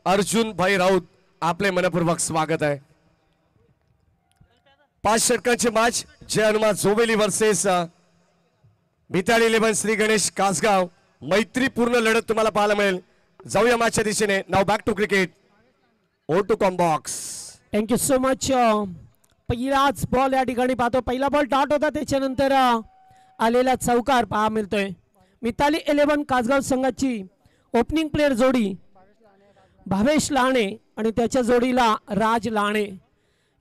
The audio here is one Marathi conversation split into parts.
अर्जुन भाई राऊत आपले मनपूर्वक स्वागत आहे। 5 षटकांची मॅच जय हनुमान जोवेली वर्सेस मिताली 11 श्री गणेश कासगाव। मैत्रीपूर्ण लढत तुम्हाला पाहायला मिळेल। जाऊया मॅचच्या दिशेने। नाव बॅक टू क्रिकेट ओ टू कॉम्बॉक्स। Thank you so much. पहिलाच बॉल या ठिकाणी पाहतो। पहिला बॉल डॉट होता, त्याच्यानंतर आलेला चौकार पहा मिळतोय। मिताली 11 कासगाव संघाची ओपनिंग प्लेयर जोडी भावेश लाणे आणि त्याच्या जोडीला राज लाणे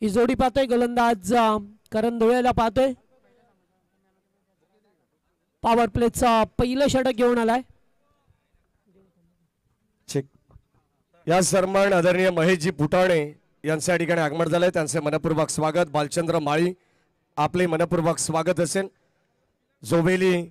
ही जोडी पाहतोय। गोलंदाज करण धुळेला पाहतोय। पॉवर प्लेचा पहिलं षटक घेऊन आलाय। या सन्मान आदरणीय महेशजी पुटाणे यांच्या ठिकाणी आगमन झालंय। त्यांचे मनपूर्वक स्वागत। बालचंद्र माळी आपले मनपूर्वक स्वागत असेल। जोवेली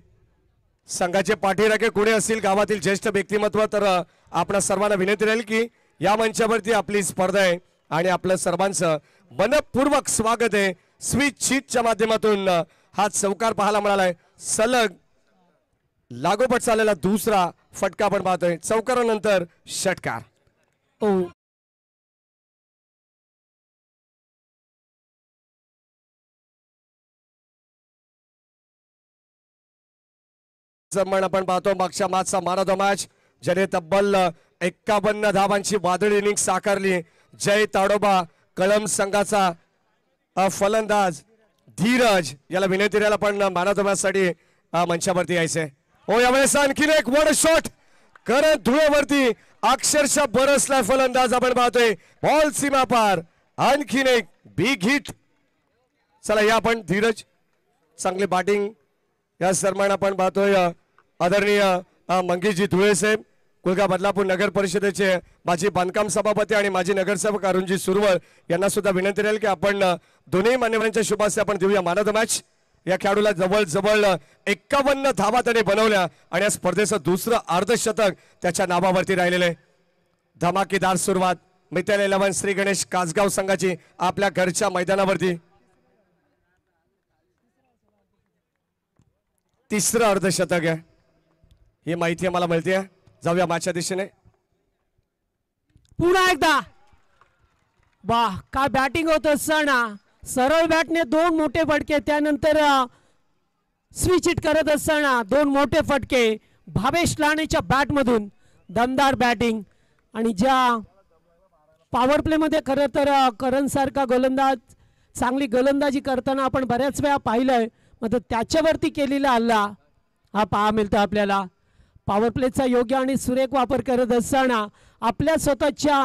संघाचे पाठीराखे कोणी असतील गावातील ज्येष्ठ व्यक्तिमत्व तर आपणा सर्वांना विनंती राहील की या मंचावरती आपली स्पर्धा आहे आणि आपल्या सर्वांचं मनपूर्वक स्वागत आहे। स्विच शीटच्या माध्यमातून हा चौकार पाहायला मिळालाय। सलग लागोपाठ चाललेला दुसरा फटका आपण पाहतोय। चौकारानंतर षटकार। सन्मान आपण पाहतो मागच्या मॅचचा मॅन ऑफ द मॅच ज्याने तब्बल 51 धावांची वादळी इनिंग साकारली। जय ताडोबा कळम संघाचा फलंदाज धीरज याला विनंती राहिला पण मॅन ऑफ द मॅच साठी मंचावरती यायचे। हो यावेळेस आणखीन एक वन शॉट करण धुळेवरती अक्षरशः बरसलाय फलंदाज आपण पाहतोय। बॉल सीमा पार आणखीन एक बिग हिट। चला या आपण धीरज चांगली बॅटिंग या सन्मान आपण पाहतोय। आदरणीय मंगेशजी धुळे साहेब कुलगा बदलापूर नगर परिषदेचे माजी बांधकाम सभापती आणि माजी नगरसेवक अरुणजी सुरवळ यांना सुद्धा विनंती राहील की आपण दोन्ही मान्यवरांच्या शुभाशय आपण देऊया मान ऑफ द मॅच। या खेळाडूला जवळ 51 धावा त्याने बनवल्या आणि या स्पर्धेचं दुसरं अर्धशतक त्याच्या नावावरती राहिलेलं आहे। धमाकेदार सुरुवात मिताली 11 श्री गणेश कासगाव संघाची आपल्या घरच्या मैदानावरती। तिसरं अर्धशतक आहे ही माहिती मला मिळते। जाऊया मॅचच्या दिशेने। पुन्हा एकदा वाह काय बॅटिंग होत असताना सरळ बॅटने 2 मोठे फटके, त्यानंतर स्विच हिट करत असताना 2 मोठे फटके भावेश लाणेच्या बॅट मधून दमदार बॅटिंग। आणि ज्या पॉवर प्ले मध्ये खरं तर करण सारखा गोलंदाज चांगली गोलंदाजी करताना आपण बऱ्याच वेळा पाहिलंय, मात्र त्याच्यावरती केलेला हल्ला हा पहा मिळतो आपल्याला। पॉवर प्लेचा योग्य आणि सुरेख वापर करत असताना आपल्या स्वतःच्या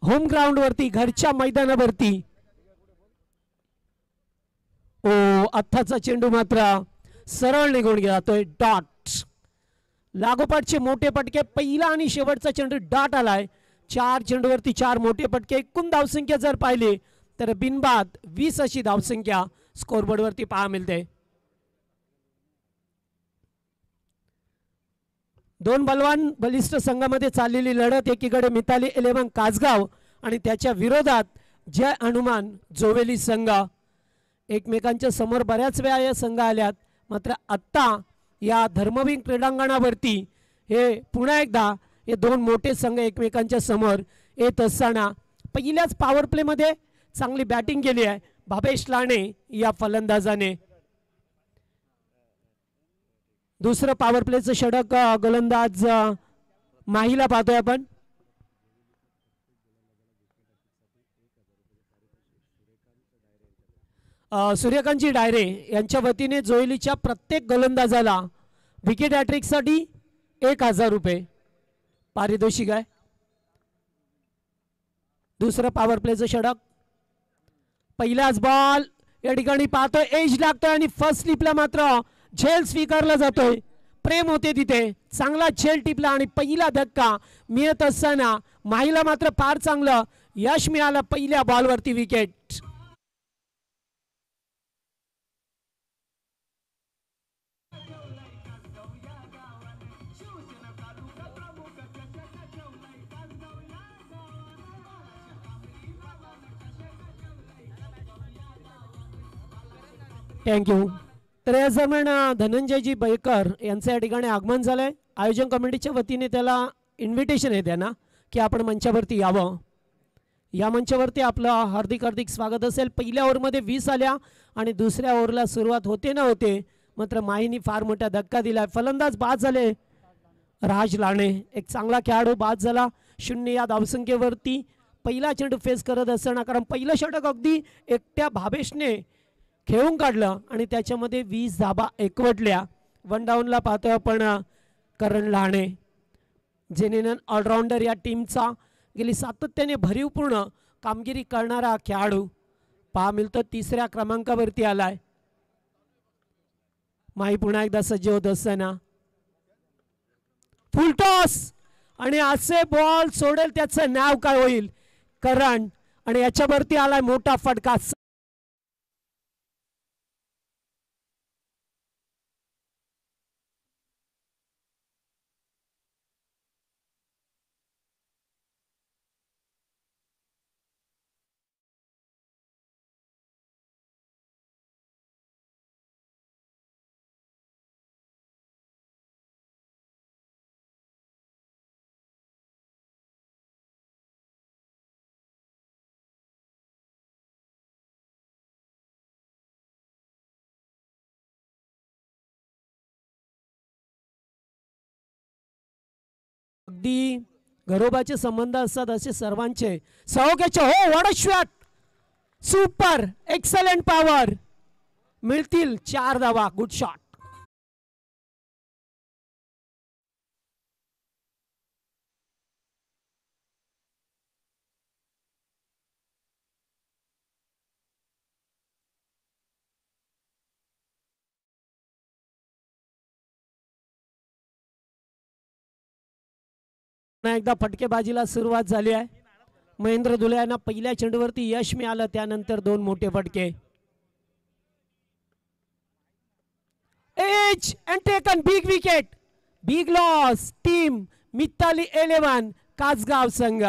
होम ग्राउंड वरती घरच्या मैदानावरती अथ्थाचा चेंडू मात्र सरळ निघून जातोय। डॉट लागोपाठचे मोठे फटके, पहिला आणि शेवटचा चेंडू डॉट आलाय। 4 चेंडूवरती 4 मोठे फटके। एकूण धावसंख्या जर पाहिली तर बिनबाद 20 अशी धावसंख्या स्कोरबोर्ड वरती पहा मिळते। 2 बलवान बलिष्ठ संघामध्ये चाललेली लढत। एकीकडे मिताली 11 कासगाव आणि त्याच्या विरोधात जय हनुमान जोवेली संघ। एकमेकांच्या समोर बऱ्याच वेळा या संघ आल्यात, मात्र आत्ता या धर्मवीर क्रीडांगणावरती हे पुन्हा एकदा हे 2 मोठे संघ एकमेकांच्या समोर येत असताना पहिल्याच पॉवर प्ले मध्ये चांगली बॅटिंग केली आहे भावेश लाणे या फलंदाजाने। दुसरं पॉवर प्लेचं षटक गोलंदाज माहीला पाहतोय आपण। सूर्यकांतजी डायरे यांच्या वतीने जोईलीच्या प्रत्येक गोलंदाजाला विकेट हॅट्रिक साठी 1000 रुपये पारितोषिक आहे। दुसरं पॉवर प्लेचं षटक, पहिलाच बॉल या ठिकाणी पाहतोय एज लागतोय आणि फर्स्ट स्लिपला मात्र झेल स्वीकारला जातोय। प्रेम होते तिथे, चांगला झेल टिपला आणि पहिला धक्का मिळत असताना माहीला मात्र फार चांगलं यश मिळालं। पहिल्या बॉलवरती विकेट। थँक्यू। तर या दरम्यान धनंजयजी बैकर यांचं या ठिकाणी आगमन झालंय। आयोजन कमिटीच्या वतीने त्याला इन्व्हिटेशन आहे त्यांना की आपण मंचावरती यावं. या मंचावरती आपलं हार्दिक हार्दिक स्वागत असेल. पहिल्या ओव्हरमध्ये 20 आल्या आणि दुसऱ्या ओव्हरला सुरुवात होते न होते मात्र माहीने फार मोठा धक्का दिला. फलंदाज बाद झाले. राज लाणे एक चांगला खेळाडू बाद झाला. 0 या धावसंख्येवरती पहिला चेंडू फेस करत असताना, कारण पहिलं षटक अगदी एकट्या भावेशने खेळून काढलं आणि त्याच्यामध्ये 20 धाबा एकवटल्या. वन डाऊनला पाहतोय आपण करण लाणे, जेनेन ऑलराऊंडर या टीमचा गेली सातत्याने भरीवपूर्ण कामगिरी करणारा खेळाडू पहा मिळतो. 3ऱ्या क्रमांकावरती आलाय. माही पुन्हा एकदा सज्ज होत असताना फुल टॉस आणि असे बॉल सोडेल त्याचं नाव काय होईल करण, आणि याच्यावरती आलाय मोठा फटका. अगदी घरोबाचे संबंध असतात असे सर्वांचे. सौक्याचे हो, what a shot, super excellent power, मिळतील 4 धावा. Good shot. एकदा फटकेबाजीला सुरुवात झाली आहे. महेंद्र धुले यांना पहिल्या चेंडूवरती यश मिळालं, त्यानंतर 2 मोठे फटके. Edge and taken big wicket, big loss. Team Mittali 11 Kasgaon संघ.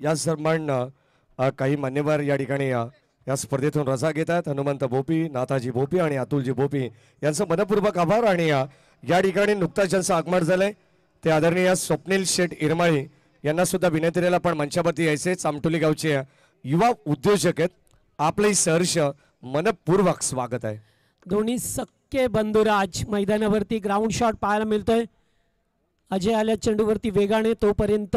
या सन्मान काही मान्यवर या ठिकाणी या स्पर्धेतून रजा घेत आहेत. हनुमंत भोपी, नाथाजी भोपी आणि अतुलजी भोपी यांचं मनपूर्वक आभार. आणि या ठिकाणी नुकताच ज्यांचं आगमन झालंय ते आदरणीय स्वप्नील शेठ इरमाळी यांना सुद्धा विनंती पण मंचावरती यायचे. चामटोली गावचे युवा उद्योजक आहेत. आपले सहर्ष मनपूर्वक स्वागत आहे. दोन्ही सक्के बंधुराज मैदानावरती ग्राउंड शॉट पाहायला मिळतोय. अजय आल्या चेंडूवरती वेगाने, तोपर्यंत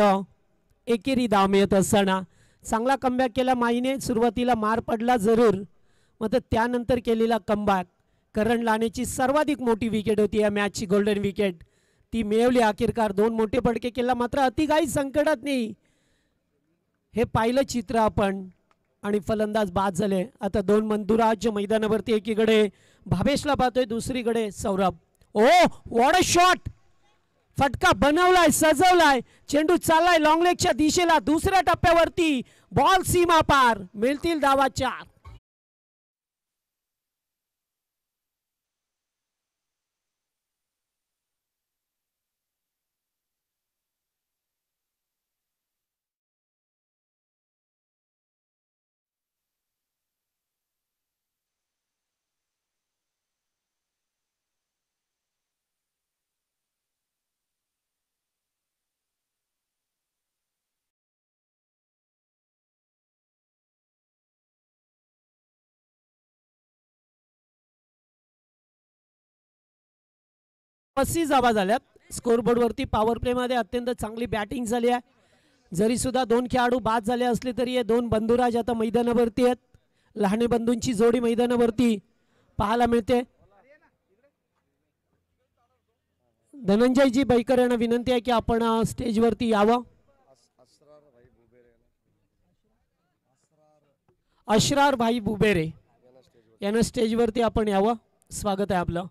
एकेरी धाव मिळत असताना चांगला कमबॅक केला माहीने. सुरुवातीला मार पडला जरूर, मात्र त्यानंतर केलेला कमबॅक. करण लाणेची सर्वाधिक मोठी विकेट होती या मॅचची, गोल्डन विकेट ती मिळवली अखेरकार. 2 मोठे फटके केला, मात्र अतिघाई संकटात नाही हे पाहिलं चित्र आपण, आणि फलंदाज बाद झाले. आता 2 बंधुराज मैदानावरती, एकीकडे भावेशला पाहतोय, दुसरीकडे सौरभ. ओ व्हॉट अ शॉट, फटका बनवलाय, सजवलाय, चेंडू चाललाय लॉंग लेगच्या दिशेला. दुसऱ्या टप्प्यावरती बॉल सीमा पार, मिळतील धावा 4. पस्तीस धावा झाल्यात. स्कोरबोर्ड वरती पॉवर प्ले मध्ये अत्यंत चांगली बॅटिंग झाली आहे. जरी सुद्धा 2 खेळाडू बाद झाले असले तरी हे 2 बंधुराज आता मैदानावरती आहेत. लहाने बंधूंची जोडी मैदानावरती पाहायला मिळते. धनंजयजी बैकर यांना विनंती आहे की आपण स्टेजवरती यावं. अशरार भाई बुबेरे यांना स्टेजवरती आपण यावं. स्वागत आहे आपलं.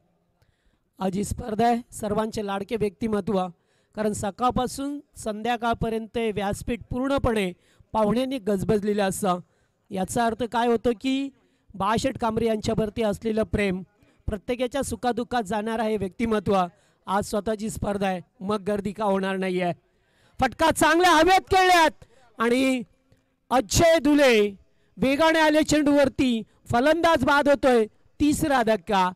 आज ही स्पर्धा आहे सर्वांचे लाडके व्यक्तिमत्व, कारण सकाळपासून संध्याकाळपर्यंत व्यासपीठ पूर्णपणे पाहुण्यांनी गजबजलेलं असतं. याचा अर्थ काय होतो की बाळाशेठ कांबरे यांच्यावरती असलेलं प्रेम, प्रत्येकाच्या सुखादुःखात जाणार आहे व्यक्तिमत्व. आज स्वतःची स्पर्धा आहे, मग गर्दी का होणार नाही आहे. फटका चांगल्या हवेत खेळल्यात आणि अजय दुले वेगाने आले चेंडूवरती. फलंदाज बाद होतोय. तिसरा धक्का.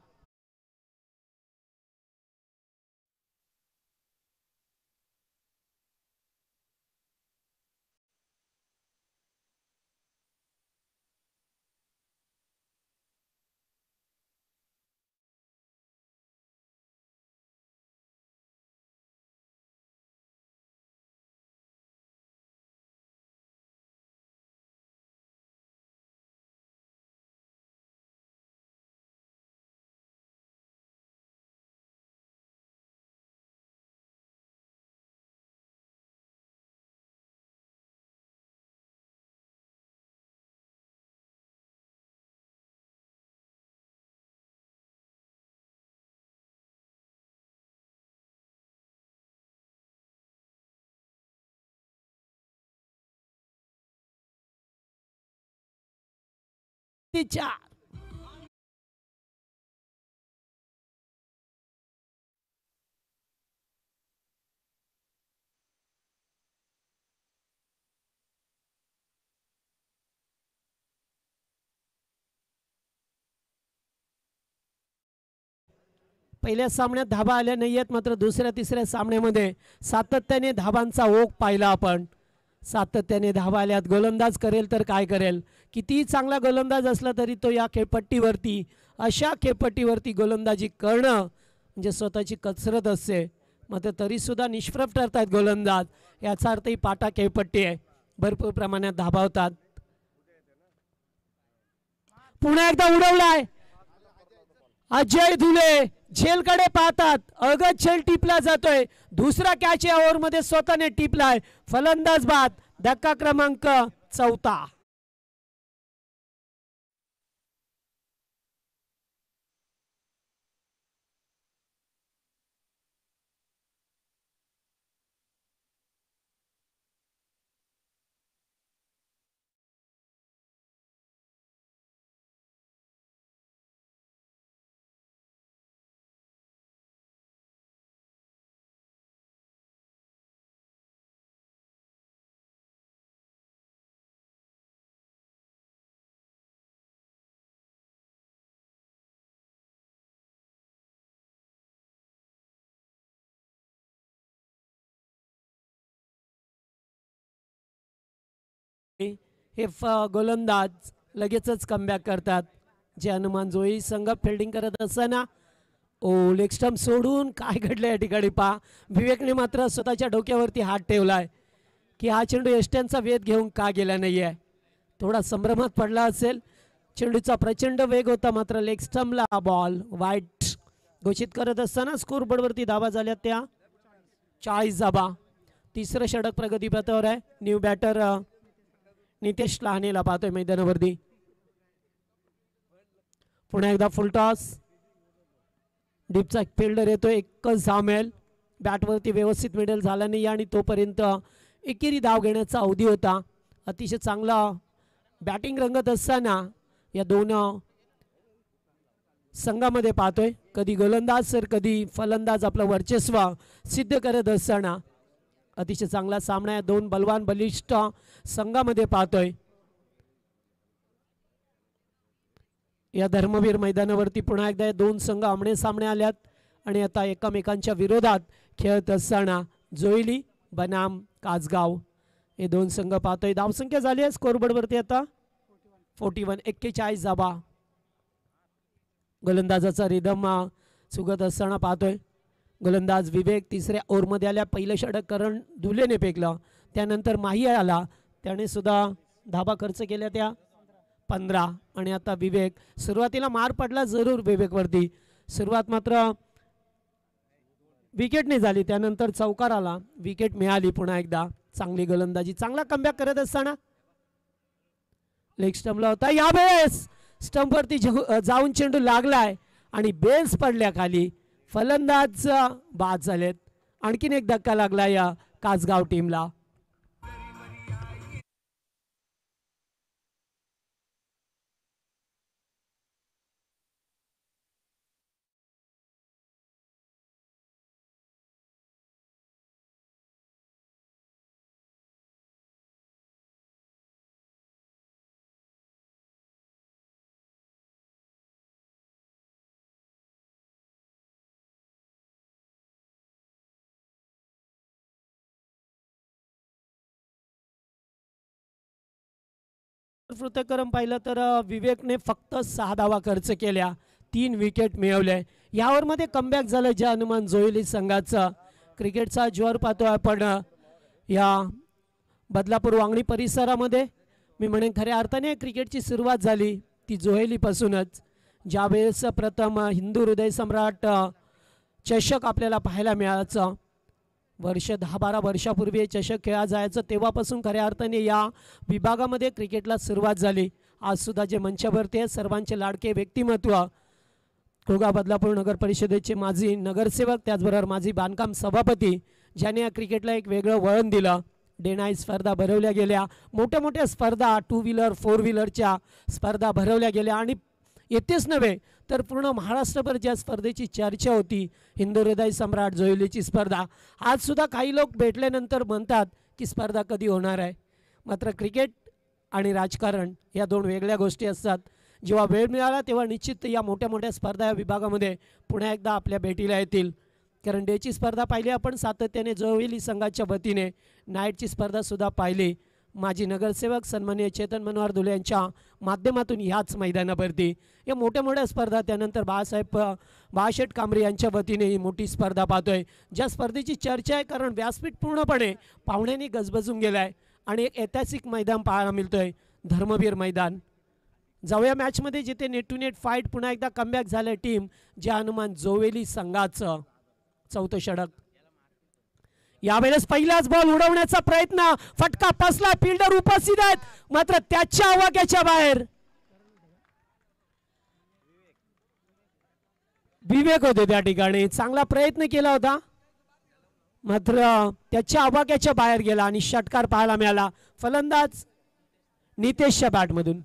चार. पहिल्या सामन्यात धाबा आल्या नाहीयेत, मात्र दुसऱ्या तिसऱ्या सामन्यामध्ये सातत्याने धाबांचा ओघ पाहिला आपण. सातत्याने धाबा आल्यात. गोलंदाज करेल तर काय करेल. कितीही चांगला गोलंदाज असला तरी तो या खेळपट्टीवरती, अशा खेळपट्टीवरती गोलंदाजी करणं म्हणजे स्वतःची कसरत असते. मात्र तरीसुद्धा निष्प्रभ ठरतायत गोलंदाज. याचा अर्थ ही पाटा खेळपट्टी आहे, भरपूर प्रमाणात धाबावतात. पुन्हा एकदा उडवलाय. अजय धुले झेलकडे पाहतात. अगत झेल टिपला जातोय. दुसरा कॅच या ओव्हरमध्ये स्वतःने टिपलाय. फलंदाज बाद. धक्का क्रमांक 4. हे गोलंदाज लगेचच कमबॅक करतात. जे हनुमान जोई संघ फिल्डिंग करत असताना लेग स्टंप सोडून काय घडलं या ठिकाणी पहा. विवेकने मात्र स्वतःच्या डोक्यावरती हात ठेवलाय की हा चेंडू यष्ट्यांचा वेध घेऊन का गेला नाही आहे. थोडा संभ्रमात पडला असेल. चेंडूचा प्रचंड वेग होता, मात्र लेग स्टंपला बॉल वाईट घोषित करत असताना स्कोरबोर्डवरती धाबा झाल्या त्या 40 धाबा. तिसरं षटक प्रगतीपथावर आहे. न्यू बॅटर नितेश लहानेला पाहतोय मैदानावरती. पुन्हा एकदा फुल टॉस. डीपचा फिल्डर येतो. एकच धामेल. बॅटवरती व्यवस्थित मिडल झाला नाही आणि तोपर्यंत एकेरी धाव घेण्याचा अवधी होता. अतिशय चांगला बॅटिंग रंगत असताना या दोन संघामध्ये पाहतोय. कधी गोलंदाज तर कधी फलंदाज आपलं वर्चस्व सिद्ध करत असताना अतिशय चांगला सामना आहे. दोन बलवान बलिष्ठ संघामध्ये पाहतोय. या धर्मवीर मैदानावरती पुन्हा एकदा दोन संघ आमने सामने आल्यात आणि आता एकमेकांच्या विरोधात खेळत असताना जोईली बनाम कासगाव हे दोन संघ पाहतोय. धावसंख्या झाली आहे स्कोरबोर्डवरती आता 41. 41 धाबा. गोलंदाजाचा रिदम चुकत असताना पाहतोय. गोलंदाज विवेक तिसऱ्या ओव्हरमध्ये आल्या. पहिलं षटक करण धुलेने फेकलं. त्यानंतर माही आला, त्याने सुद्धा धाबा खर्च केल्या त्या 15. आणि आता विवेक. सुरुवातीला मार पडला जरूर विवेकवरती. सुरुवात मात्र विकेटने झाली, त्यानंतर चौकार आला, विकेट मिळाली. पुन्हा एकदा चांगली गोलंदाजी, चांगला कमबॅक करत असताना लेग स्टंपला होता. यावेळेस स्टंपवरती जाऊन चेंडू लागलाय आणि बेल्स पडल्या खाली. फलंदाज बाद झालेत. आणखीन एक धक्का लागला या कासगाव टीमला. पृथक्करम पाहिलं तर विवेकने फक्त 6 धावा खर्च केल्या, 3 विकेट मिळवले. यावर मध्ये कमबॅक झालं ज्या हनुमान जोहेली संघाचं. क्रिकेटचा ज्वर पाहतो आपण या बदलापूर वांगणी परिसरामध्ये. मी म्हणेन खऱ्या अर्थाने क्रिकेटची सुरुवात झाली ती जोहेलीपासूनच. ज्यावेळेस प्रथम हिंदू हृदय सम्राट चषक आपल्याला पाहायला मिळायचं, वर्ष 10-12 वर्षापूर्वी चषक खेळा जायचं, तेव्हापासून खऱ्या अर्थाने या विभागामध्ये क्रिकेटला सुरुवात झाली. आज सुद्धा जे मंचावरती आहे सर्वांचे लाडके व्यक्तिमत्व, कोगा बदलापूर नगर परिषदेचे माजी नगरसेवक, त्याचबरोबर माजी बांधकाम सभापती, ज्याने या क्रिकेटला एक वेगळं वळण दिलं. डे नाईट स्पर्धा भरवल्या गेल्या, मोठ्या मोठ्या स्पर्धा 2 व्हीलर 4 व्हीलरच्या स्पर्धा भरवल्या गेल्या आणि येथेच नव्हे तर पूर्ण महाराष्ट्रभर ज्या स्पर्धेची चर्चा होती, हिंदू हृदय सम्राट जोहेलीची स्पर्धा. आज सुद्धा काही लोक भेटल्यानंतर म्हणतात की स्पर्धा कधी होणार आहे. मात्र क्रिकेट आणि राजकारण या 2 वेगळ्या गोष्टी असतात. जेव्हा वेळ मिळाला तेव्हा निश्चित या मोठ्या मोठ्या स्पर्धा या विभागामध्ये पुन्हा एकदा आपल्या भेटीला येतील. कारण डेची स्पर्धा पाहिली आपण सातत्याने जोहेली संघाच्या वतीने, नाईटची स्पर्धासुद्धा पाहिली माजी नगरसेवक सन्माननीय चेतन मनोहर धुले यांच्या माध्यमातून ह्याच मैदानावरती. या मोठ्या मोठ्या स्पर्धा, त्यानंतर बाळाशेठ कांबरे यांच्या वतीने ही मोठी स्पर्धा पाहतोय, ज्या स्पर्धेची चर्चा आहे कारण व्यासपीठ पूर्णपणे पाहुण्यांनी गजबजून गेलं आहे आणि एक ऐतिहासिक मैदान पाहायला मिळतोय, धर्मवीर मैदान. जाऊया मॅचमध्ये जिथे नेट टू नेट फाईट. पुन्हा एकदा कमबॅक झालं टीम ज्या हनुमान जोहेली संघाचं. 4थं षटक. यावेळेस पहिलाच बॉल उडवण्याचा प्रयत्न, फटका पसला, फिल्डर उपस्थित आहेत मात्र त्याच्या आवाक्याच्या बाहेर विवेक होते. त्या ठिकाणी चांगला प्रयत्न केला होता मात्र त्याच्या आवाक्याच्या बाहेर गेला आणि षटकार पाहायला मिळाला फलंदाज नितेशच्या बॅटमधून.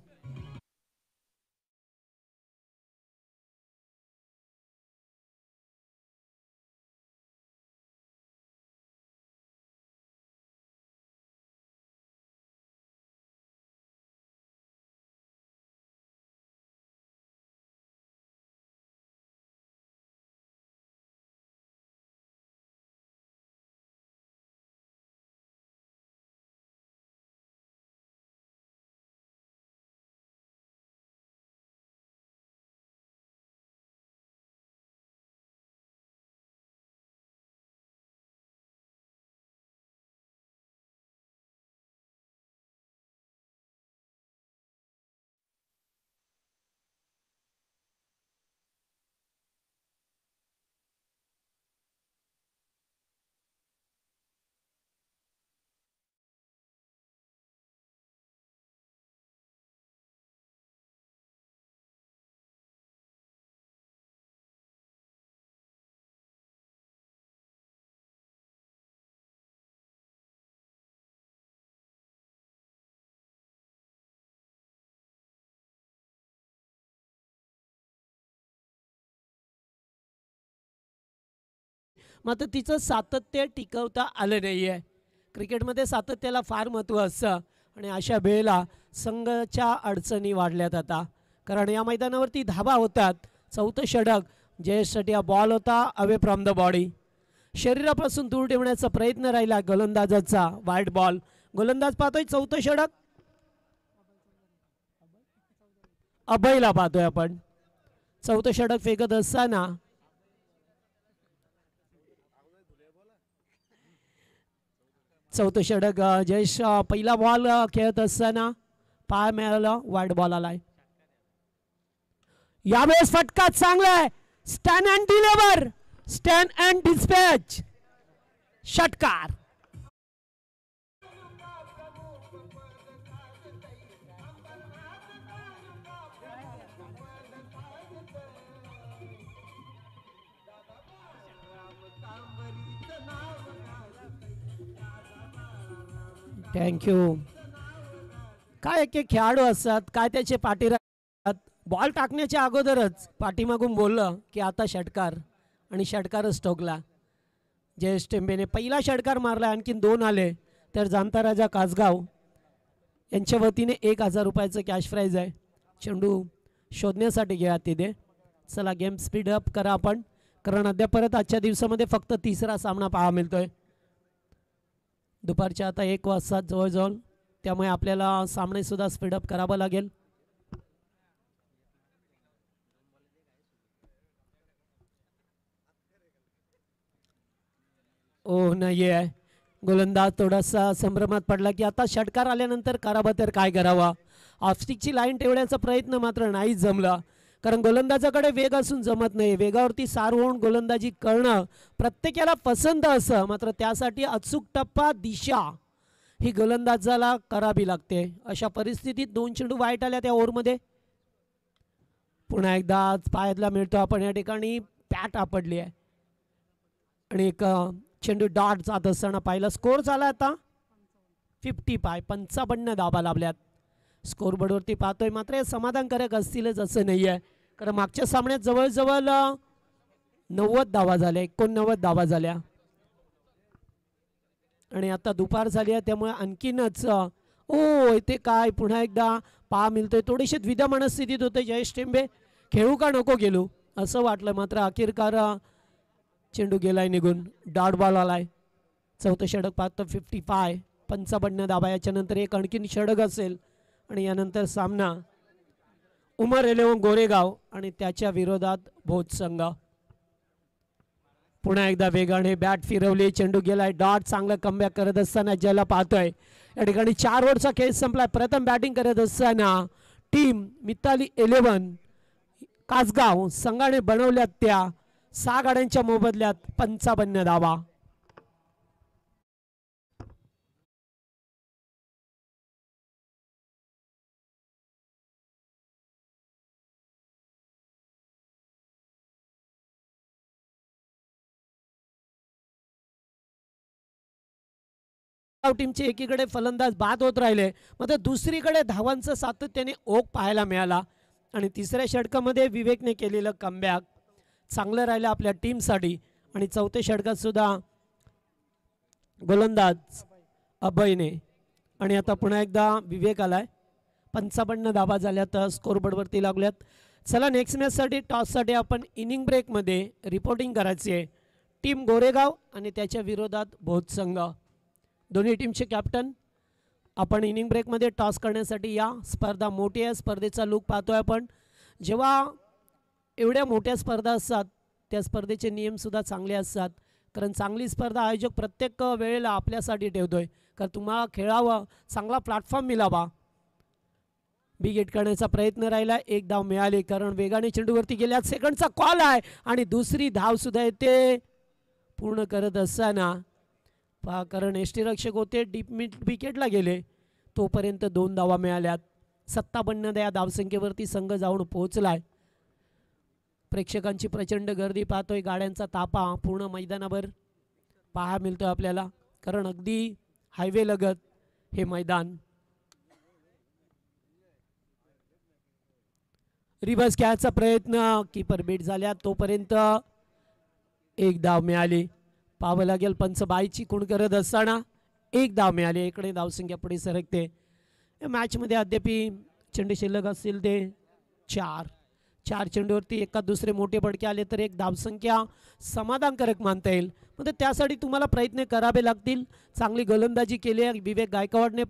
मात्र तिचं सातत्य टिकवता आलं नाही आहे. क्रिकेटमध्ये सातत्याला फार महत्त्व असतं आणि अशा वेळेला संघाच्या अडचणी वाढल्यात आता. कारण या मैदानावरती धाबा होतात. 4थं षटक. जयेशसाठी हा बॉल होता अवे फ्रॉम द बॉडी, शरीरापासून दूर ठेवण्याचा प्रयत्न राहिला गोलंदाजाचा. Wide ball. गोलंदाज पाहतोय 4थं षटक. अभयला पाहतोय आपण. 4थं षटक फेकत असताना चौथं षटक. जयेश पहिला बॉल खेळत असताना पाय मिळाला, वाईड बॉल आलाय. यावेळेस फटका चांगला आहे. Stan and deliver stand and dispatch षटकार. थँक्यू. काय एक एक खेळाडू असतात, काय त्याचे पाठी राहतात. बॉल टाकण्याच्या अगोदरच पाठीमागून बोललं की आता षटकार, आणि षटकारच ठोकला. जयेश टेंबेने पहिला षटकार मारला. आणखीन 2 आले तर जाणता राजा कासगाव यांच्या वतीने 1000 रुपयाचं कॅश प्राईज आहे. चेंडू शोधण्यासाठी घ्या तिथे. चला गेम स्पीड अप करा आपण, कारण अद्याप परत आजच्या दिवसामध्ये फक्त तिसरा सामना पाहा मिळतोय. दुपारच्या आता 1 वाजता जवळजवळ, त्यामुळे आपल्याला सामने सुद्धा स्पीडअप करावं लागेल. नाही आहे. गोलंदाज थोडासा संभ्रमात पडला की आता षटकार आल्यानंतर करावं तर काय करावा. ऑफस्टिकची लाईन ठेवण्याचा प्रयत्न मात्र नाहीच जमला, कारण गोलंदाजाकडे वेग असून जमत नाही. वेगावरती सार होऊन गोलंदाजी करणं प्रत्येकाला पसंत असं, मात्र त्यासाठी अचूक टप्पा दिशा ही गोलंदाजाला करावी लागते. अशा परिस्थितीत 2 चेंडू वाईट आल्या त्या ओव्हरमध्ये. पुन्हा एकदा पायातला मिळतो आपण या ठिकाणी. पॅट आपडली आहे आणि एक चेंडू डॉट जात असताना पाहिला. स्कोर झाला आता 55. 55 धावा लाभल्यात. स्कोर बोर्डवरती पाहतोय, मात्र हे समाधानकारक असतीलच असं नाही आहे, कारण मागच्या सामन्यात जवळजवळ 90 धावा झाल्या, 89 धावा झाल्या, आणि आता दुपार झाली आहे त्यामुळे आणखीनच. इथे काय पुन्हा एकदा पहा मिळतोय. थोडीशी द्विधा मनस्थितीत होते जयेश टेंबे, खेळू का नको खेळू असं वाटलं, मात्र अखेरकार चेंडू गेलाय निघून. डॉट बॉल आलाय. चौथं षटक पाहतो 55. 55 धावा. याच्यानंतर एक आणखीन षटक असेल आणि यानंतर सामना उमर 11 गोरेगाव आणि त्याच्या विरोधात भोज संघ. पुन्हा एकदा वेगाने बॅट फिरवली, चेंडू गेलाय डॉट. चांगलं कमबॅक करत असताना ज्याला पाहतोय या ठिकाणी 4 ओव्हरचा खेळ संपलाय. प्रथम बॅटिंग करत असताना टीम मिताली 11 कासगाव संघाने बनवल्यात त्या 6 गाड्यांच्या मोबदल्यात 55 धावा. टीमचे एकीकडे फलंदाज बाद होत राहिले, मात्र दुसरीकडे धावांचा सातत्याने ओघ पाहायला मिळाला. आणि तिसऱ्या षटकामध्ये विवेकने केलेलं कमबॅक चांगलं राहिलं आपल्या टीमसाठी. आणि चौथ्या षटकात सुद्धा गोलंदाज अभयने, आणि आता पुन्हा एकदा विवेक आलाय. 55 धावा झाल्या तर स्कोरबोर्डवरती लागल्यात. चला नेक्स्ट मॅचसाठी टॉससाठी आपण इनिंग ब्रेकमध्ये रिपोर्टिंग करायची आहे. टीम गोरेगाव आणि त्याच्या विरोधात भोज संघ. दोन्ही टीमचे कॅप्टन आपण इनिंग ब्रेकमध्ये टॉस करण्यासाठी या. स्पर्धा मोठी आहे, स्पर्धेचा लूक पाहतोय आपण. जेव्हा एवढ्या मोठ्या स्पर्धा असतात त्या स्पर्धेचे नियमसुद्धा चांगले असतात, कारण चांगली स्पर्धा आयोजक प्रत्येक वेळेला आपल्यासाठी ठेवतोय, कारण तुम्हाला खेळावं, चांगला प्लॅटफॉर्म मिळावा. बिग हिट करण्याचा प्रयत्न राहिला. 1 धाव मिळाली, कारण वेगाने चेंडूवरती गेल्या. सेकंडचा कॉल आहे आणि दुसरी धावसुद्धा येते. पूर्ण करत असताना पहा, कारण यष्टीरक्षक होते, डीप मिड विकेटला गेले, तोपर्यंत 2 धावा मिळाल्यात. 57 या धावसंख्येवरती संघ जाऊन पोहोचलाय. प्रेक्षकांची प्रचंड गर्दी पाहतोय. गाड्यांचा तापा पूर्ण मैदानावर पाहा मिळतोय आपल्याला, कारण अगदी हायवे लगत हे मैदान. रिव्हर्स घ्यायचा प्रयत्न, कीपर बीट झाल्या, तोपर्यंत 1 धाव मिळाली. पाहावं लागेल पंच बाईची खूण करत असताना 1 धाव मिळाली. इकडे धावसंख्या पुढे सरकते. या मॅचमध्ये अद्याप चेंडू शिल्लक असतील ते 4 चेंडूवरती एका दुसरे मोठे फटके आले तर 1 धावसंख्या समाधानकारक मानता येईल. म्हणजे त्यासाठी तुम्हाला प्रयत्न करावे लागतील. चांगली गोलंदाजी केली आहे विवेक गायकवाडने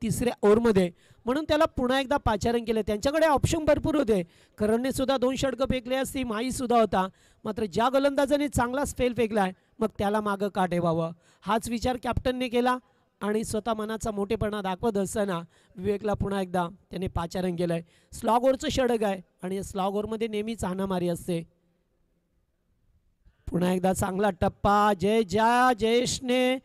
तिसऱ्या ओव्हरमध्ये, म्हणून त्याला पुन्हा एकदा पाचारण केले. त्यांच्याकडे ऑप्शन भरपूर होते. करणने सुद्धा 2 षटकं फेकले असती, माही सुद्धा होता, मात्र ज्या गोलंदाजाने चांगला स्पेल फेकलाय मग त्याला मागं का ठेवावं हाच विचार कॅप्टनने केला. आणि स्वतः मनाचा मोठेपणा दाखवत असताना विवेकला पुन्हा एकदा त्याने पाचारण केलंय. स्लॉग ओव्हरचं षटक आहे आणि स्लॉग ओव्हरमध्ये नेहमीच हाणामारी असते. पुन्हा एकदा चांगला टप्पा जयेशने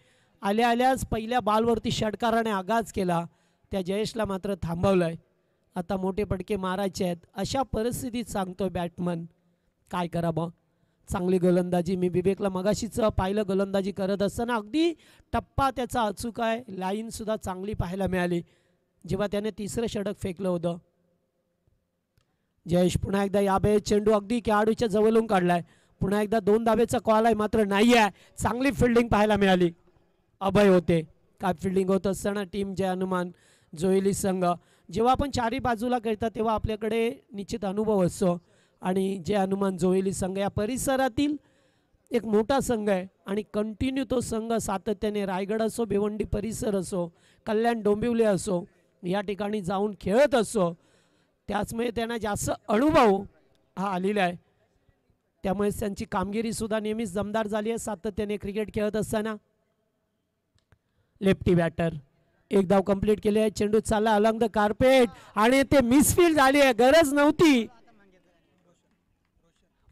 आल्याच पहिल्या बॉलवरती षटकाराने आघात केला. त्या जयेशला मात्र थांबवलंय. आता मोठे फटके मारायचे आहेत अशा परिस्थितीत सांगतोय बॅटमन काय करावं. चांगली गोलंदाजी मी विवेकला मगाशीच पाहिलं गोलंदाजी करत असताना अगदी टप्पा त्याचा अचूक आहे. लाईनसुद्धा चांगली पाहायला मिळाली जेव्हा त्याने तिसरं षटक फेकलं होतं. जयेश पुन्हा एकदा याबे चेंडू अगदी खेळाडूच्या जवळून काढलाय. पुन्हा एकदा 2 धावेचा कॉल आहे मात्र नाही आहे. चांगली फिल्डिंग पाहायला मिळाली. अभय होते. काय फिल्डिंग होत असताना टीम जय हनुमान जोहेली संघ जेव्हा आपण चारी बाजूला खेळतात तेव्हा आपल्याकडे निश्चित अनुभव असतो आणि जय हनुमान जोहेली संघ या परिसरातील एक मोठा संघ आहे आणि कंटिन्यू तो संघ सातत्याने रायगड असो भिवंडी परिसर असो कल्याण डोंबिवली असो या ठिकाणी जाऊन खेळत असो. त्याचमुळे त्यांना जास्त अनुभव हा आलेला आहे. त्यामुळे त्यांची कामगिरीसुद्धा नेहमीच दमदार झाली आहे सातत्याने क्रिकेट खेळत असताना. लेफ्टी बॅटर एक धाव कंप्लीट केली आहे. चेंडू चालला अलॉंग द कार्पेट आणि ते मिसफील्ड झाली आहे. गरज नव्हती.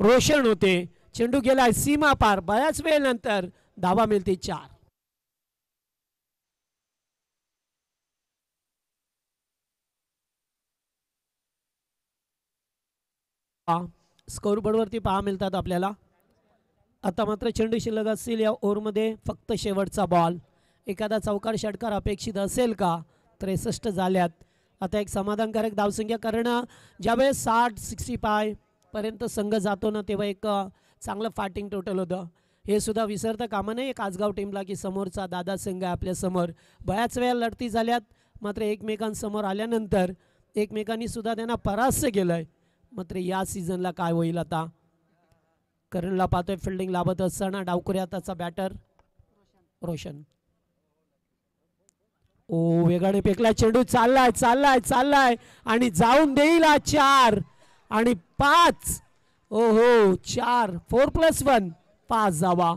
रोशन होते. चेंडू गेलाय सीमा पार. बऱ्याच वेळ नंतर धावा मिळते 4. स्कोरबोर्डवरती पहा मिळतात आपल्याला. आता मात्र चेंडू शिल्लक असतील या ओव्हरमध्ये फक्त शेवटचा बॉल. एखादा चौकार षटकार अपेक्षित असेल का. 63 झाल्यात. आता एक समाधानकारक धावसंख्या कारण ज्यावेळेस 60-65 पर्यंत संघ जातो ना तेव्हा एक चांगलं फायटिंग टोटल होतं. हे सुद्धा विसरता कामा नये एक आजगाव टीमला की समोरचा दादा संघ आहे आपल्यासमोर. बऱ्याच वेळा लढती झाल्यात मात्र एकमेकांसमोर आल्यानंतर एकमेकांनी सुद्धा त्यांना परास्त केलं आहे. मात्र या सीझनला काय होईल आता. करणला पाहतोय फिल्डिंग लाभत असताना डावकुऱ्या त्याचा बॅटर रोशन. ओ वेगाने फेकला चेंडू चाललाय आणि जाऊन देईल 4 आणि 5. ओहो 4 4+1 5 धावा.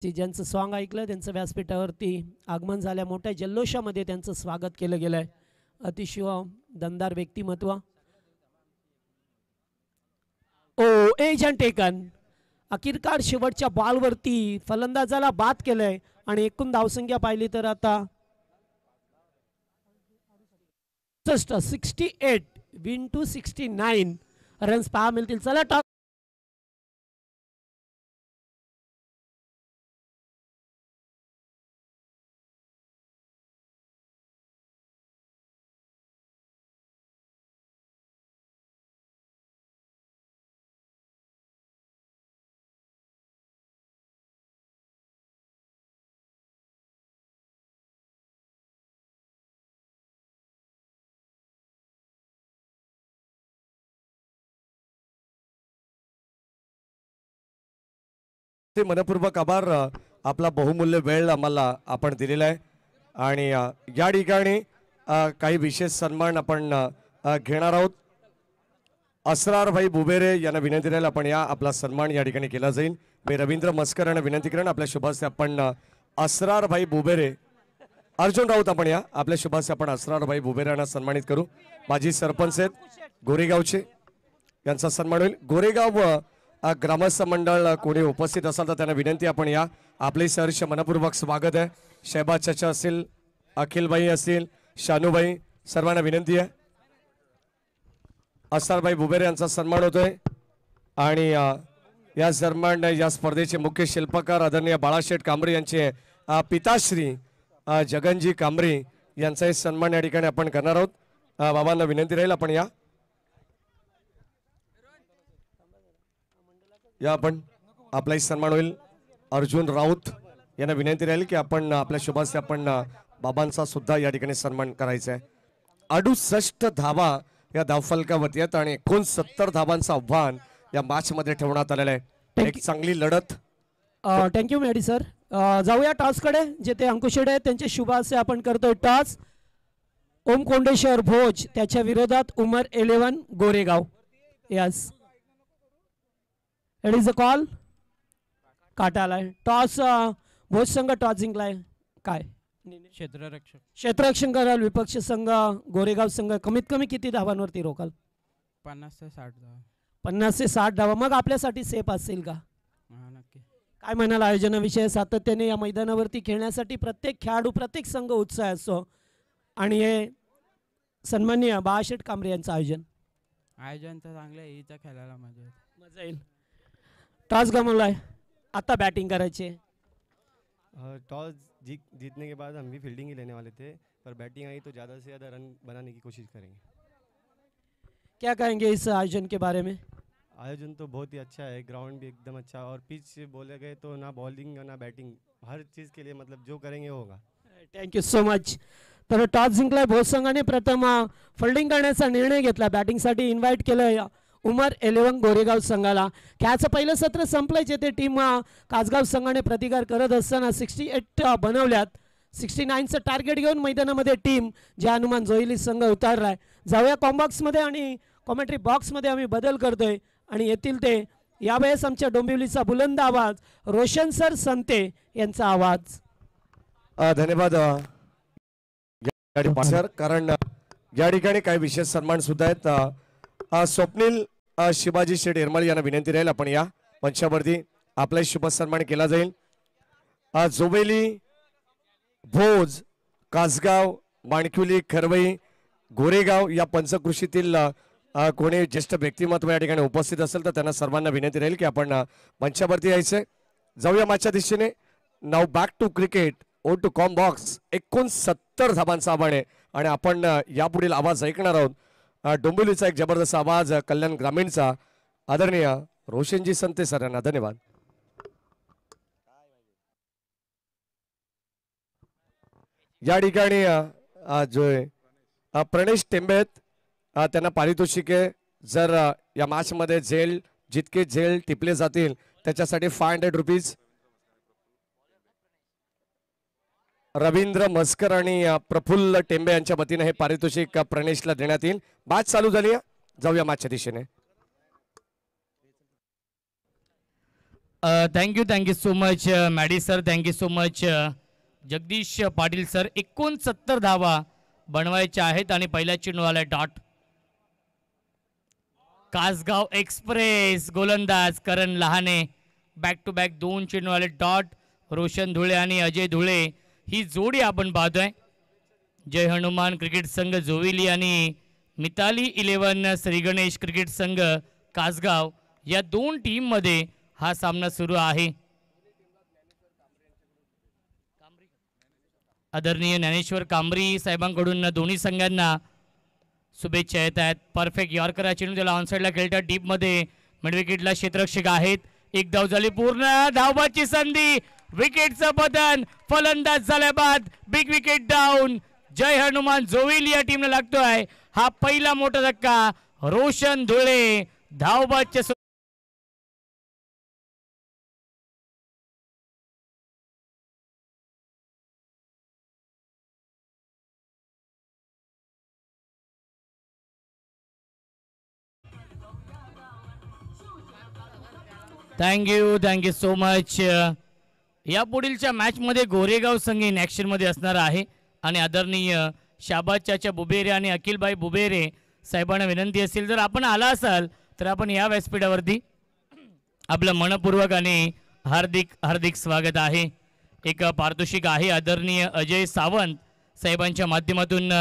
ज्यांचं सॉन्ग ऐकलं त्यांचं व्यासपीठावरती आगमन झाल्या मोठ्या जल्लोषामध्ये त्यांचं स्वागत केलं गेलंय. अतिशय दमदार व्यक्तिमत्व. ओ एजंट टेकन. अखेरकार शेवटच्या बॉलवरती फलंदाजाला बाद केलंय आणि एकूण धावसंख्या पाहिली तर आता 68 विन टू 69 रन्स पहा मिळतील. चला टॉप ते मनपूर्वक आभार. आपला बहुमूल्य वेळ आम्हाला आपण दिलेला आहे आणि या ठिकाणी काही विशेष सन्मान आपण घेणार आहोत. असरार भाई बुबेरे यांना विनंती राहील आपण या आपला सन्मान या ठिकाणी केला जाईल. मी रवींद्र मस्कर यांना विनंती करेन आपल्या शुभास्ते आपण असरार भाई बुबेरे अर्जुन राऊत आपण या आपल्या शुभास्ते आपण असरार भाई बुबेरे यांना सन्मानित करू. माजी सरपंच आहेत गोरेगावचे यांचा सन्मान होईल. गोरेगाव ग्रामस्थ मंडळ कोणी उपस्थित असाल तर त्यांना विनंती आपण या आपले सहर्ष मनपूर्वक स्वागत आहे. शहबाज चाचा असतील अखिलबाई असतील शानूबाई सर्वांना विनंती आहे. असरारभाई बुबेरे यांचा सन्मान होतोय आणि या सन्मान या स्पर्धेचे मुख्य शिल्पकार आदरणीय बाळाशेठ कांबरे यांचे पिताश्री जगनजी कांबरे यांचाही सन्मान या ठिकाणी आपण करणार आहोत. बाबांना विनंती राहील आपण या आपण आपलाही सन्मान होईल. अर्जुन राऊत यांना विनंती राहील की आपण आपल्या शुभास्ते आपण बाबांचा सुद्धा या ठिकाणी सन्मान करायचा आहे. 68 धावा या धावफलकावरती आहेत आणि 69 धावांचं आव्हान या मॅच मध्ये ठेवण्यात आलेलं आहे. एक चांगली लढत. Thank you Maddy sir. जाऊया टॉसकडे. जे ते अंकुशेडे आहेत त्यांचे शुभ असे आपण करतोय टॉस. ओम कोंडेश्वर भोज त्याच्या विरोधात Umar 11 Goregaon. Yes, it is a call. काटालाय टॉस. भोज संघ टॉस जिंकलाय. काय क्षेत्ररक्षक क्षेत्ररक्षण कराल विपक्ष संघ गोरेगाव संघ कमीत कमी किती धावांवरती रोकाल? 50 ते 60 धावा. 50 ते 60 धावा. मग आपल्यासाठी सेफ असेल का? हा नक्की. काय म्हणाल आयोजनाविषयी? सातत्याने या मैदानावरती खेळण्यासाठी प्रत्येक खेळाडू प्रत्येक संघ उत्साह असतो आणि हे सन्माननीय बाळाशेठ कांबरे यांचं आयोजन. आयोजन तर चांगलं आहे, इथं खेळायला मजा येते. मजा येईल. टॉस गमावलाय, आता बॅटिंग करायची. टॉस जीतने के बाद हम भी फील्डिंग ही लेने वाले थे, पर बैटिंग आई तो ज़्यादा से ज़्यादा रन बनाने की कोशिश करेंगे. क्या कहेंगे इस आयोजन के बारे में? आयोजन तो बहुत ही अच्छा है, ग्राउंड भी एकदम अच्छा, और पिच बोले गए तो ना बॉलिंग ना बैटिंग, हर चीज़ के लिए मतलब जो करेंगे वो होगा. Thank you so much. तर टॉस जिंकलाय भोज संघाने. प्रथम फिल्डिंग करण्याचा निर्णय घेतला. बॅटिंगसाठी इन्व्हाइट केलं उमर 11 गोरेगाव संघाला. खेळाचं पहिलं सत्र संपलायचे ते टीम कासगाव संघाने प्रतिकार करत असताना 68 बनवल्यात. 69चं टार्गेट घेऊन मैदानामध्ये टीम जे हनुमान जोईली संघ उतारलाय. जाऊया कॉम्बॉक्समध्ये आणि कॉमेंट्री बॉक्समध्ये आम्ही बदल करतोय आणि येथील ते यावेळेस आमच्या डोंबिवलीचा बुलंद आवाज रोशन सर संते यांचा आवाज. धन्यवाद सर. कारण या ठिकाणी काही विशेष सन्मान सुद्धा आहेत. स्वप्नील शिवाजी शेठ एरमाळ यांना विनंती राहील आपण या मंचावरती आपला शुभ सन्मान केला जाईल. जोबेली, भोज, कासगाव, माणकिवली, खरवई, गोरेगाव या पंचकृषीतील कोणी ज्येष्ठ व्यक्तिमत्व या ठिकाणी उपस्थित असेल तर त्यांना सर्वांना विनंती राहील की आपण मंचावरती यायचंय. जाऊया मागच्या दिशेने. Now back to cricket. ओ टू कॉम बॉक्स. 69 धाबांचा आव्हान आहे आणि आपण यापुढील आवाज ऐकणार आहोत. डोंबिवलीचा एक जबरदस्त आवाज कल्याण ग्रामीणचा आदरणीय रोशनजी संते सर यांना धन्यवाद. या ठिकाणी जो प्रणेश टेंबे आहेत त्यांना पारितोषिक आहे. जर या मॅच मध्ये जितके झेल टिपले जातील त्याच्यासाठी 500 रुपीज. रवींद्र मस्कर आणि प्रफुल्ल टेंबे यांच्या वतीने हे पारितोषिक प्रणेशला देण्यात येईल. मॅच चालू झाली आहे. जाऊया मॅचच्या दिशेने. Thank you so much Maddy sir. Thank you so much Jagdish Patil sir. 69 धावा बनवायच्या आहेत आणि पहिल्या चेंडू आलाय डॉट. कासगाव एक्सप्रेस गोलंदाज करण लहाने. बॅक टू बॅक 2 चेंडू आले डॉट. रोशन धुळे आणि अजय धुळे ही जोडी आपण पाहतोय. जय हनुमान क्रिकेट संघ जोविली आणि मिताली 11 श्री गणेश क्रिकेट संघ कासगाव या दोन टीम मध्ये हा सामना सुरू आहे. आदरणीय ज्ञानेश्वर कांबरी साहेबांकडून दोन्ही संघांना शुभेच्छा येत आहेत. परफेक्ट यॉर्कर चेंडू त्याला ऑनसाइडला खेळतात डीप मध्ये. मिड विकेटला क्षेत्ररक्षक आहेत. एक धाव झाली पूर्ण. धावबाची संधी. विकेटचं बदन. फलंदाज झाल्या बाद big wicket down. Jai Hanuman Joveli या टीमला लागतोय हा पहिला मोठा धक्का. रोशन धुळे धावबादच्या थँक्यू सो मच. या पुढीलच्या मॅच मध्ये गोरेगाव संघ इन ॲक्शन मध्ये असणार आहे आणि आदरणीय शाबाज चाचा बुबेरे आणि अखिलबाई बुबेरे साहेबांना विनंती असेल जर आपण आला असाल तर आपण या व्यासपीठावरती आपलं मनपूर्वक आणि हार्दिक स्वागत आहे. एक पारितोषिक आहे आदरणीय अजय सावंत साहेबांच्या माध्यमातून.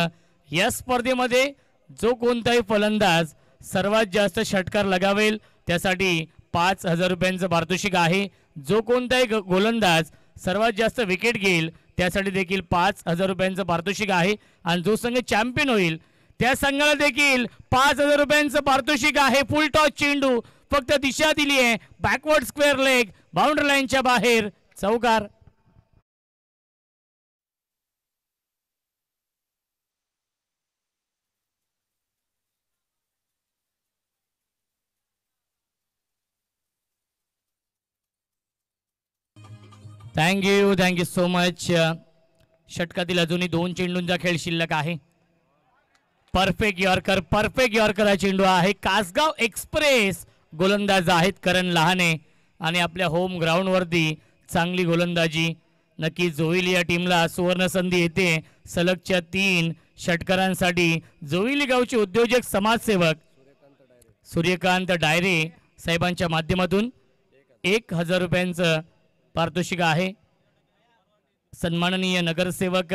या स्पर्धेमध्ये जो कोणताही फलंदाज सर्वात जास्त षटकार लगावेल त्यासाठी 5,000 रुपयांचं पारितोषिक आहे. जो कोणताही गोलंदाज सर्वात जास्त विकेट घेईल त्यासाठी देखील 5,000 रुपयांचं पारितोषिक आहे आणि जो संघ चॅम्पियन होईल त्या संघाला देखील 5,000 रुपयांचं पारितोषिक आहे. फुल टॉस चेंडू फक्त दिशा दिली आहे बॅकवर्ड स्क्वेअर लेग बाउंड्री लाईनच्या बाहेर चौकार. Thank you so much. षटकातील अजूनही 2 चेंडूंचा खेळ शिल्लक आहे. परफेक्ट यॉर्कर हा चेंडू आहे. कासगाव एक्सप्रेस गोलंदाज आहेत करण लहाने आणि आपल्या होम ग्राउंडवरती चांगली गोलंदाजी नक्कीच जोईली या टीमला सुवर्ण संधी येते. सलगच्या 3 षटकारांसाठी जोईली गावचे उद्योजक समाजसेवक सूर्यकांत डायरे साहेबांच्या माध्यमातून 1000 रुपयांचं पारितोषिक आहे. सन्माननीय नगरसेवक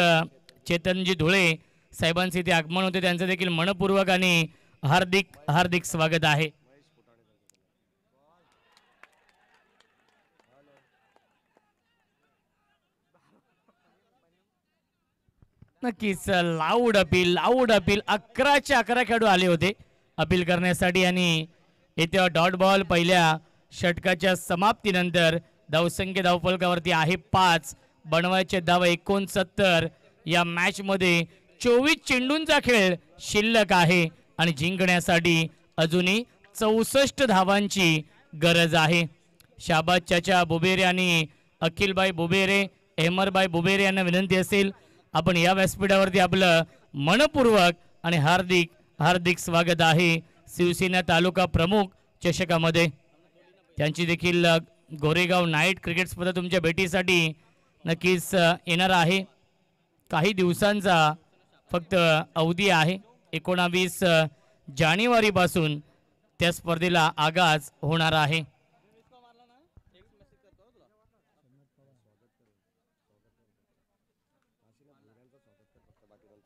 चेतनजी धुळे साहेबांचे इथे आगमन होते, त्यांचं देखील मनपूर्वक आणि हार्दिक स्वागत आहे. नक्कीच लाऊड अपील 11च्या 11 खेळाडू आले होते अपील करण्यासाठी आणि येत्या डॉट बॉल पहिल्या षटकाच्या समाप्तीनंतर धावसंख्या धावफलकावरती आहे 5. बनवायचे धाव 69. या मॅच मध्ये 24 चेंडूंचा खेळ शिल्लक आहे आणि जिंकण्यासाठी अजूनही 64 धावांची गरज आहे. शाबाज चाचा बुबेरे आणि अखिलबाई बुबेरे अहमरबाई बुबेरे यांना विनंती असेल आपण या व्यासपीठावरती आपलं मनपूर्वक आणि हार्दिक स्वागत आहे. शिवसेना तालुका प्रमुख चषकामध्ये त्यांची देखील गोरेगाव नाईट क्रिकेट स्पर्धा तुमच्या भेटीसाठी नक्कीच येणार आहे. काही दिवसांचा फक्त अवधी आहे. 19 जानेवारीपासून त्या स्पर्धेला आगाज होणार आहे.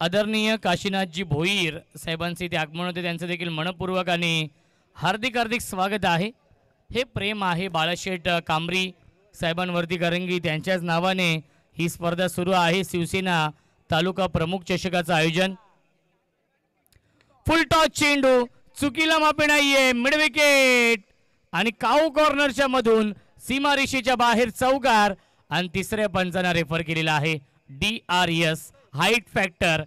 आदरणीय काशीनाथजी भोईर साहेबांचे इथे आगमन होते, त्यांचं देखील मनपूर्वक आणि हार्दिक स्वागत आहे. हे प्रेम आहे बाळाशेठ कांबरी साहेबांवरती कारण की त्यांच्याच नावाने ही स्पर्धा सुरू आहे. शिवसेना तालुका प्रमुख चषकाचं आयोजन. फुल टॉस चेंडू चुकीला मापे नाहीये. मिड विकेट आणि काऊ कॉर्नरच्या मधून सीमारेषेच्या बाहेर चौकार आणि तिसऱ्या पंचांना रेफर केलेला आहे. DRS हाईट फॅक्टर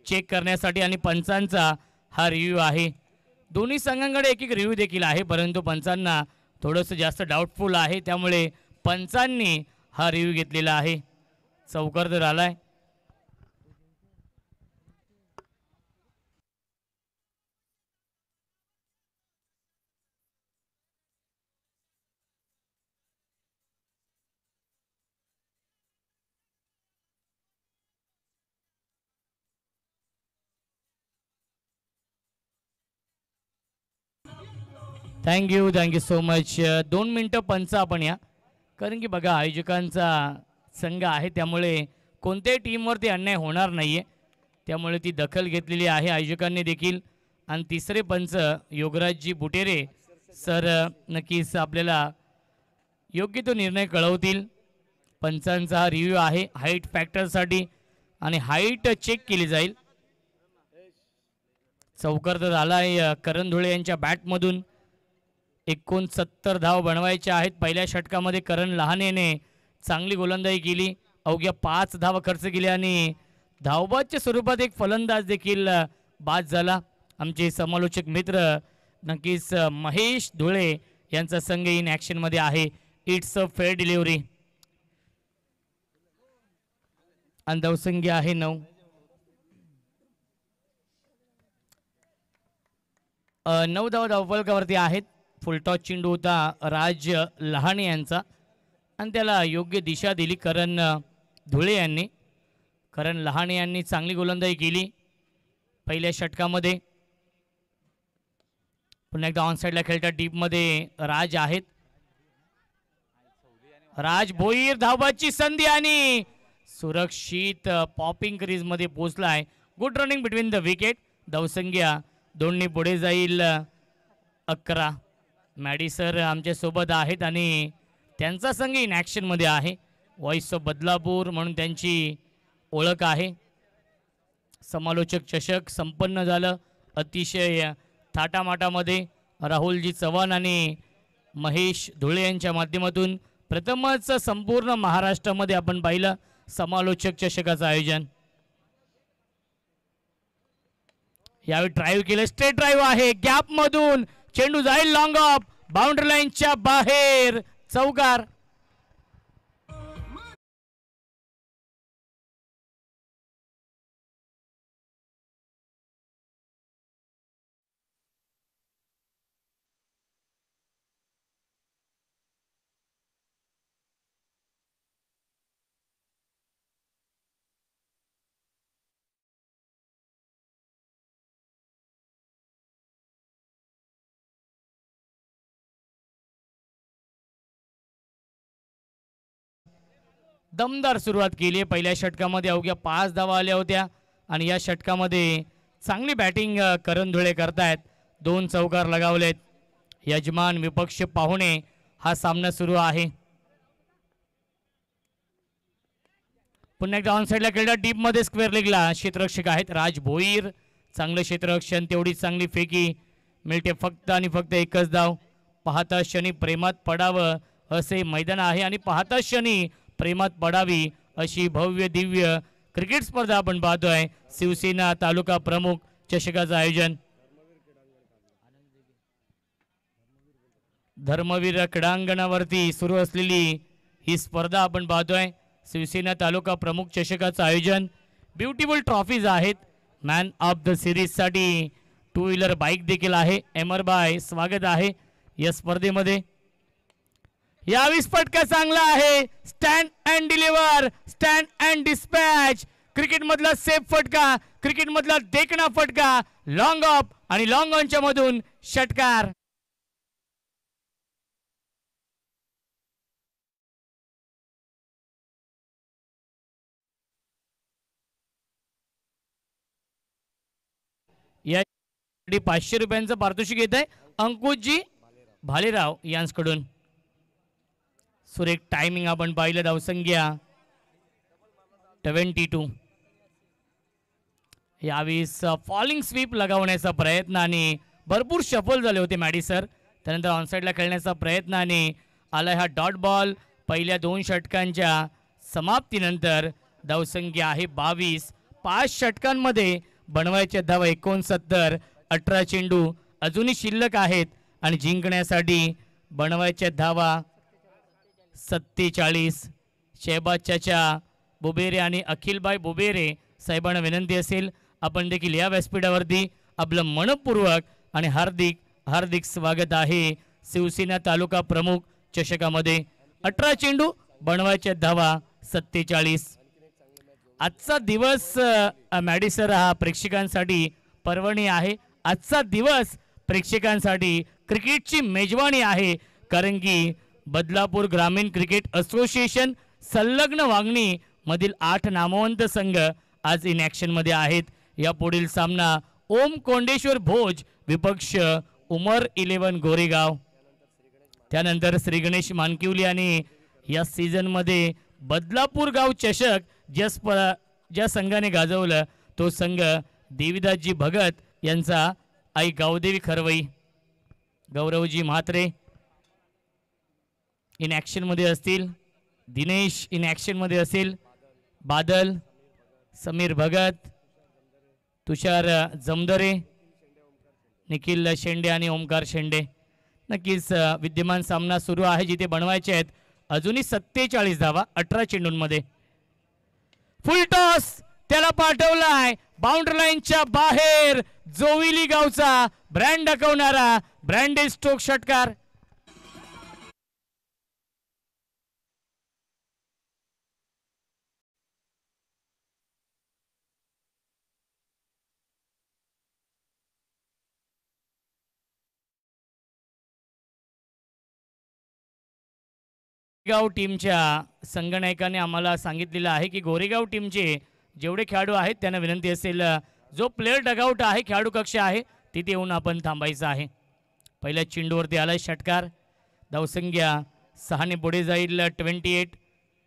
चेक करण्यासाठी आणि पंचांचा हा रिव्ह्यू आहे. दोन्ही संघांकडे एक रिव्ह्यू देखील आहे परंतु पंचांना थोडंसं जास्त डाऊटफुल आहे त्यामुळे पंचांनी हा रिव्ह्यू घेतलेला आहे. चौकार तर आलाय. Thank you so much. 2 मिनटं पंच आपण या कारण की बघा आयोजकांचा संघ आहे त्यामुळे कोणत्याही टीमवरती अन्याय होणार नाहीये त्यामुळे ती दखल घेतलेली आहे आयोजकांनी देखील. आणि तिसरे पंच योगराजजी बुटेरे सर नक्कीच आपल्याला योग्य तो निर्णय कळवतील. पंचांचा हा रिव्ह्यू आहे हाईट फॅक्टरसाठी आणि हाईट चेक केली जाईल. चौकार तर आलाय करण धुळे यांच्या बॅटमधून. 69 धाव बनवायच्या आहेत. पहिल्या षटकामध्ये करण लहानेने चांगली गोलंदाजी केली, अवघ्या 5 धावा खर्च केल्या आणि धावबादच्या स्वरूपात एक फलंदाज देखील बाद झाला. आमचे समालोचक मित्र नक्कीच महेश धुळे यांचा संघ इन ॲक्शनमध्ये आहे. It's a fair delivery. आणि धावसंख्या आहे 9. 9 धावा धावफलकावरती आहेत. फुलटॉस चेंडू होता राज लहाणे यांचा आणि त्याला योग्य दिशा दिली करण धुळे यांनी. करण लहाणे यांनी चांगली गोलंदाजी केली पहिल्या षटकामध्ये. पुन्हा एकदा ऑन साईडला खेळतात डीपमध्ये राज आहेत. राज भोईर धावबाची संधी आणि सुरक्षित पॉपिंग क्रीज मध्ये पोहोचलाय. Good running between the wicket. धावसंख्या 2 पुढे जाईल 11. मॅडी सर आमच्या सोबत आहेत आणि त्यांचा संघ इन ॲक्शन मध्ये आहे. व्हॉइस ऑफ बदलापूर म्हणून त्यांची ओळख आहे. समालोचक चषक संपन्न झालं अतिशय थाटामाटामध्ये. राहुलजी चव्हाण आणि महेश धुळे यांच्या माध्यमातून प्रथमच संपूर्ण महाराष्ट्रामध्ये आपण पाहिलं समालोचक चषकाचं आयोजन. यावेळी ड्राईव्ह केलं, स्ट्रेट ड्राईव्ह आहे, गॅप मधून चेंडू जाईल लॉंग ऑफ, बाउंड्री लाईनच्या बाहेर चौकार. दमदार सुरुवात केली आहे. पहिल्या षटकामध्ये अवघ्या 5 धावा आल्या होत्या आणि या षटकामध्ये चांगली बॅटिंग करण धुळे करतायत. 2 चौकार लगावलेत. यजमान विपक्ष पाहुणे हा सामना सुरू आहे. पुन्हा एकदा ऑन साईडला खेळला डीप मध्ये स्क्वेअर लेगला क्षेत्ररक्षक आहेत राज भोईर. चांगलं क्षेत्ररक्षण, तेवढी चांगली फेकी मिळते. फक्त आणि फक्त एकच धाव. पाहता क्षणी प्रेमात पडावं असे मैदान आहे आणि पाहता क्षणी प्रेमात पडावी अशी भव्य दिव्य क्रिकेट स्पर्धा आपण पाहतोय. शिवसेना तालुका प्रमुख चषकाचं आयोजन धर्मवीर क्रीडांगणावरती सुरू असलेली ही स्पर्धा आपण पाहतोय. शिवसेना तालुका प्रमुख चषकाचं आयोजन. ब्युटिफुल ट्रॉफीज आहेत. मॅन ऑफ द सिरीज साठी 2 व्हीलर बाईक देखील आहे. एमर बाय स्वागत आहे या स्पर्धेमध्ये. यावेळी फटका चांगला आहे. Stand and deliver, stand and dispatch. Cricket मधला सेफ फटका, क्रिकेट मधला देखणा फटका. लॉंग ऑफ आणि लॉंग ऑनच्या मधून षटकार. या 500 रुपयांचं पारितोषिक येत आहे अंकुशजी भालेराव यांच्याकडून. सुरेख टायमिंग आपण पाहिलं. धावसंख्या 22. यावेळेस फॉलिंग स्वीप लगावण्याचा प्रयत्न आणि भरपूर शफल झाले होते मॅडी सर. त्यानंतर ऑनसाईडला खेळण्याचा प्रयत्न आणि आलाय हा डॉट बॉल. पहिल्या 2 षटकांच्या समाप्तीनंतर धावसंख्या आहे 22. 5 षटकांमध्ये बनवायच्या धावा 69. 18 चेंडू अजूनही शिल्लक आहेत आणि जिंकण्यासाठी बनवायच्या धावा 47. शहबाज चाचा बुबेरे आणि अखिलबाई बुबेरे साहेबांना विनंती असेल आपण देखील या व्यासपीठावरती आपलं मनपूर्वक आणि हार्दिक हार्दिक स्वागत आहे. शिवसेना तालुका प्रमुख चषकामध्ये 18 चेंडू बनवायच्या धावा 47. आजचा दिवस मॅडी सर हा प्रेक्षकांसाठी पर्वणी आहे. आजचा दिवस प्रेक्षकांसाठी क्रिकेटची मेजवानी आहे. कारण की बदलापूर ग्रामीण क्रिकेट असोसिएशन संलग्न वागणी मधील 8 नामवंत संघ आज इन ॲक्शन मध्ये आहेत. या पुढील सामना ओम कोंडेश्वर भोज विपक्ष उमर 11 गोरेगाव. त्यानंतर श्री गणेश मानकिवली आणि या सीझन मध्ये बदलापूर गाव चषक ज्या संघाने गाजवलं तो संघ देवीदासजी भगत यांचा आई गावदेवी खरवई. गौरवजी म्हात्रे इन ॲक्शन मध्ये असतील. दिनेश इन ॲक्शन मध्ये असेल. बादल, समीर भगत, तुषार जमदरे, निखिल शेंडे आणि ओमकार शेंडे. नक्कीच विद्यमान सामना सुरू आहे जिथे बनवायचे आहेत अजूनही 47 धावा 18 चेंडूंमध्ये. फुल टॉस त्याला पाठवलाय बाउंड्री लाईनच्या बाहेर. जोविली गावचा ब्रँड दाखवणारा ब्रँडेड स्ट्रोक षटकार. गोरेगाव टीमच्या संगणकाने आम्हाला सांगितलेलं आहे की गोरेगाव टीमचे जेवढे खेळाडू आहेत त्यांना विनंती असेल जो प्लेयर डगआउट आहे खेळाडू कक्ष आहे तिथे येऊन आपण थांबायचं आहे. पहिल्या चेंडूवरती आलाय षटकार. धावसंख्या 6 ने पुढे जाईल 28.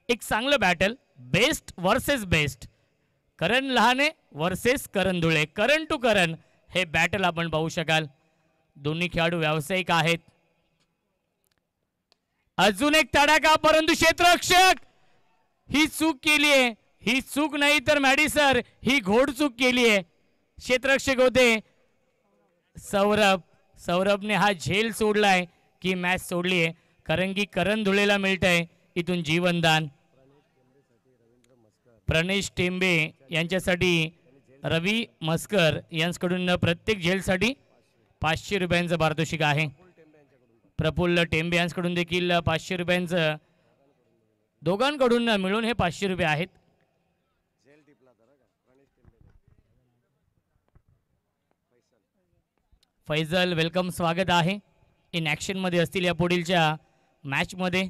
एक चांगलं battle best versus best. Karan Lahane versus Karan Dhule. Karan to Karan हे बॅटल आपण पाहू शकाल. दोन्ही खेळाडू व्यावसायिक आहेत. अजून एक तडाखा परंतु क्षेत्ररक्षक ही चूक केली आहे. ही चूक नाही तर मॅडी सर ही घोड चूक केली आहे. क्षेत्ररक्षक होते सौरभ. सौरभने हा झेल सोडलाय की मॅच सोडली आहे. कारण की करण धुळेला मिळतंय इथून जीवनदान. प्रणेश टेंबे यांच्यासाठी रवी मस्कर यांच्याकडून प्रत्येक झेलसाठी 500 रुपयांचं पारितोषिक आहे. प्रफुल्ल टेंबे यांच्याकडून देखील 500 रुपयांचं. दोघांकडून मिळून हे 500 रुपये आहेत. फैजल वेलकम स्वागत आहे. इन ॲक्शन मध्ये असतील या पुढीलच्या मॅच मध्ये.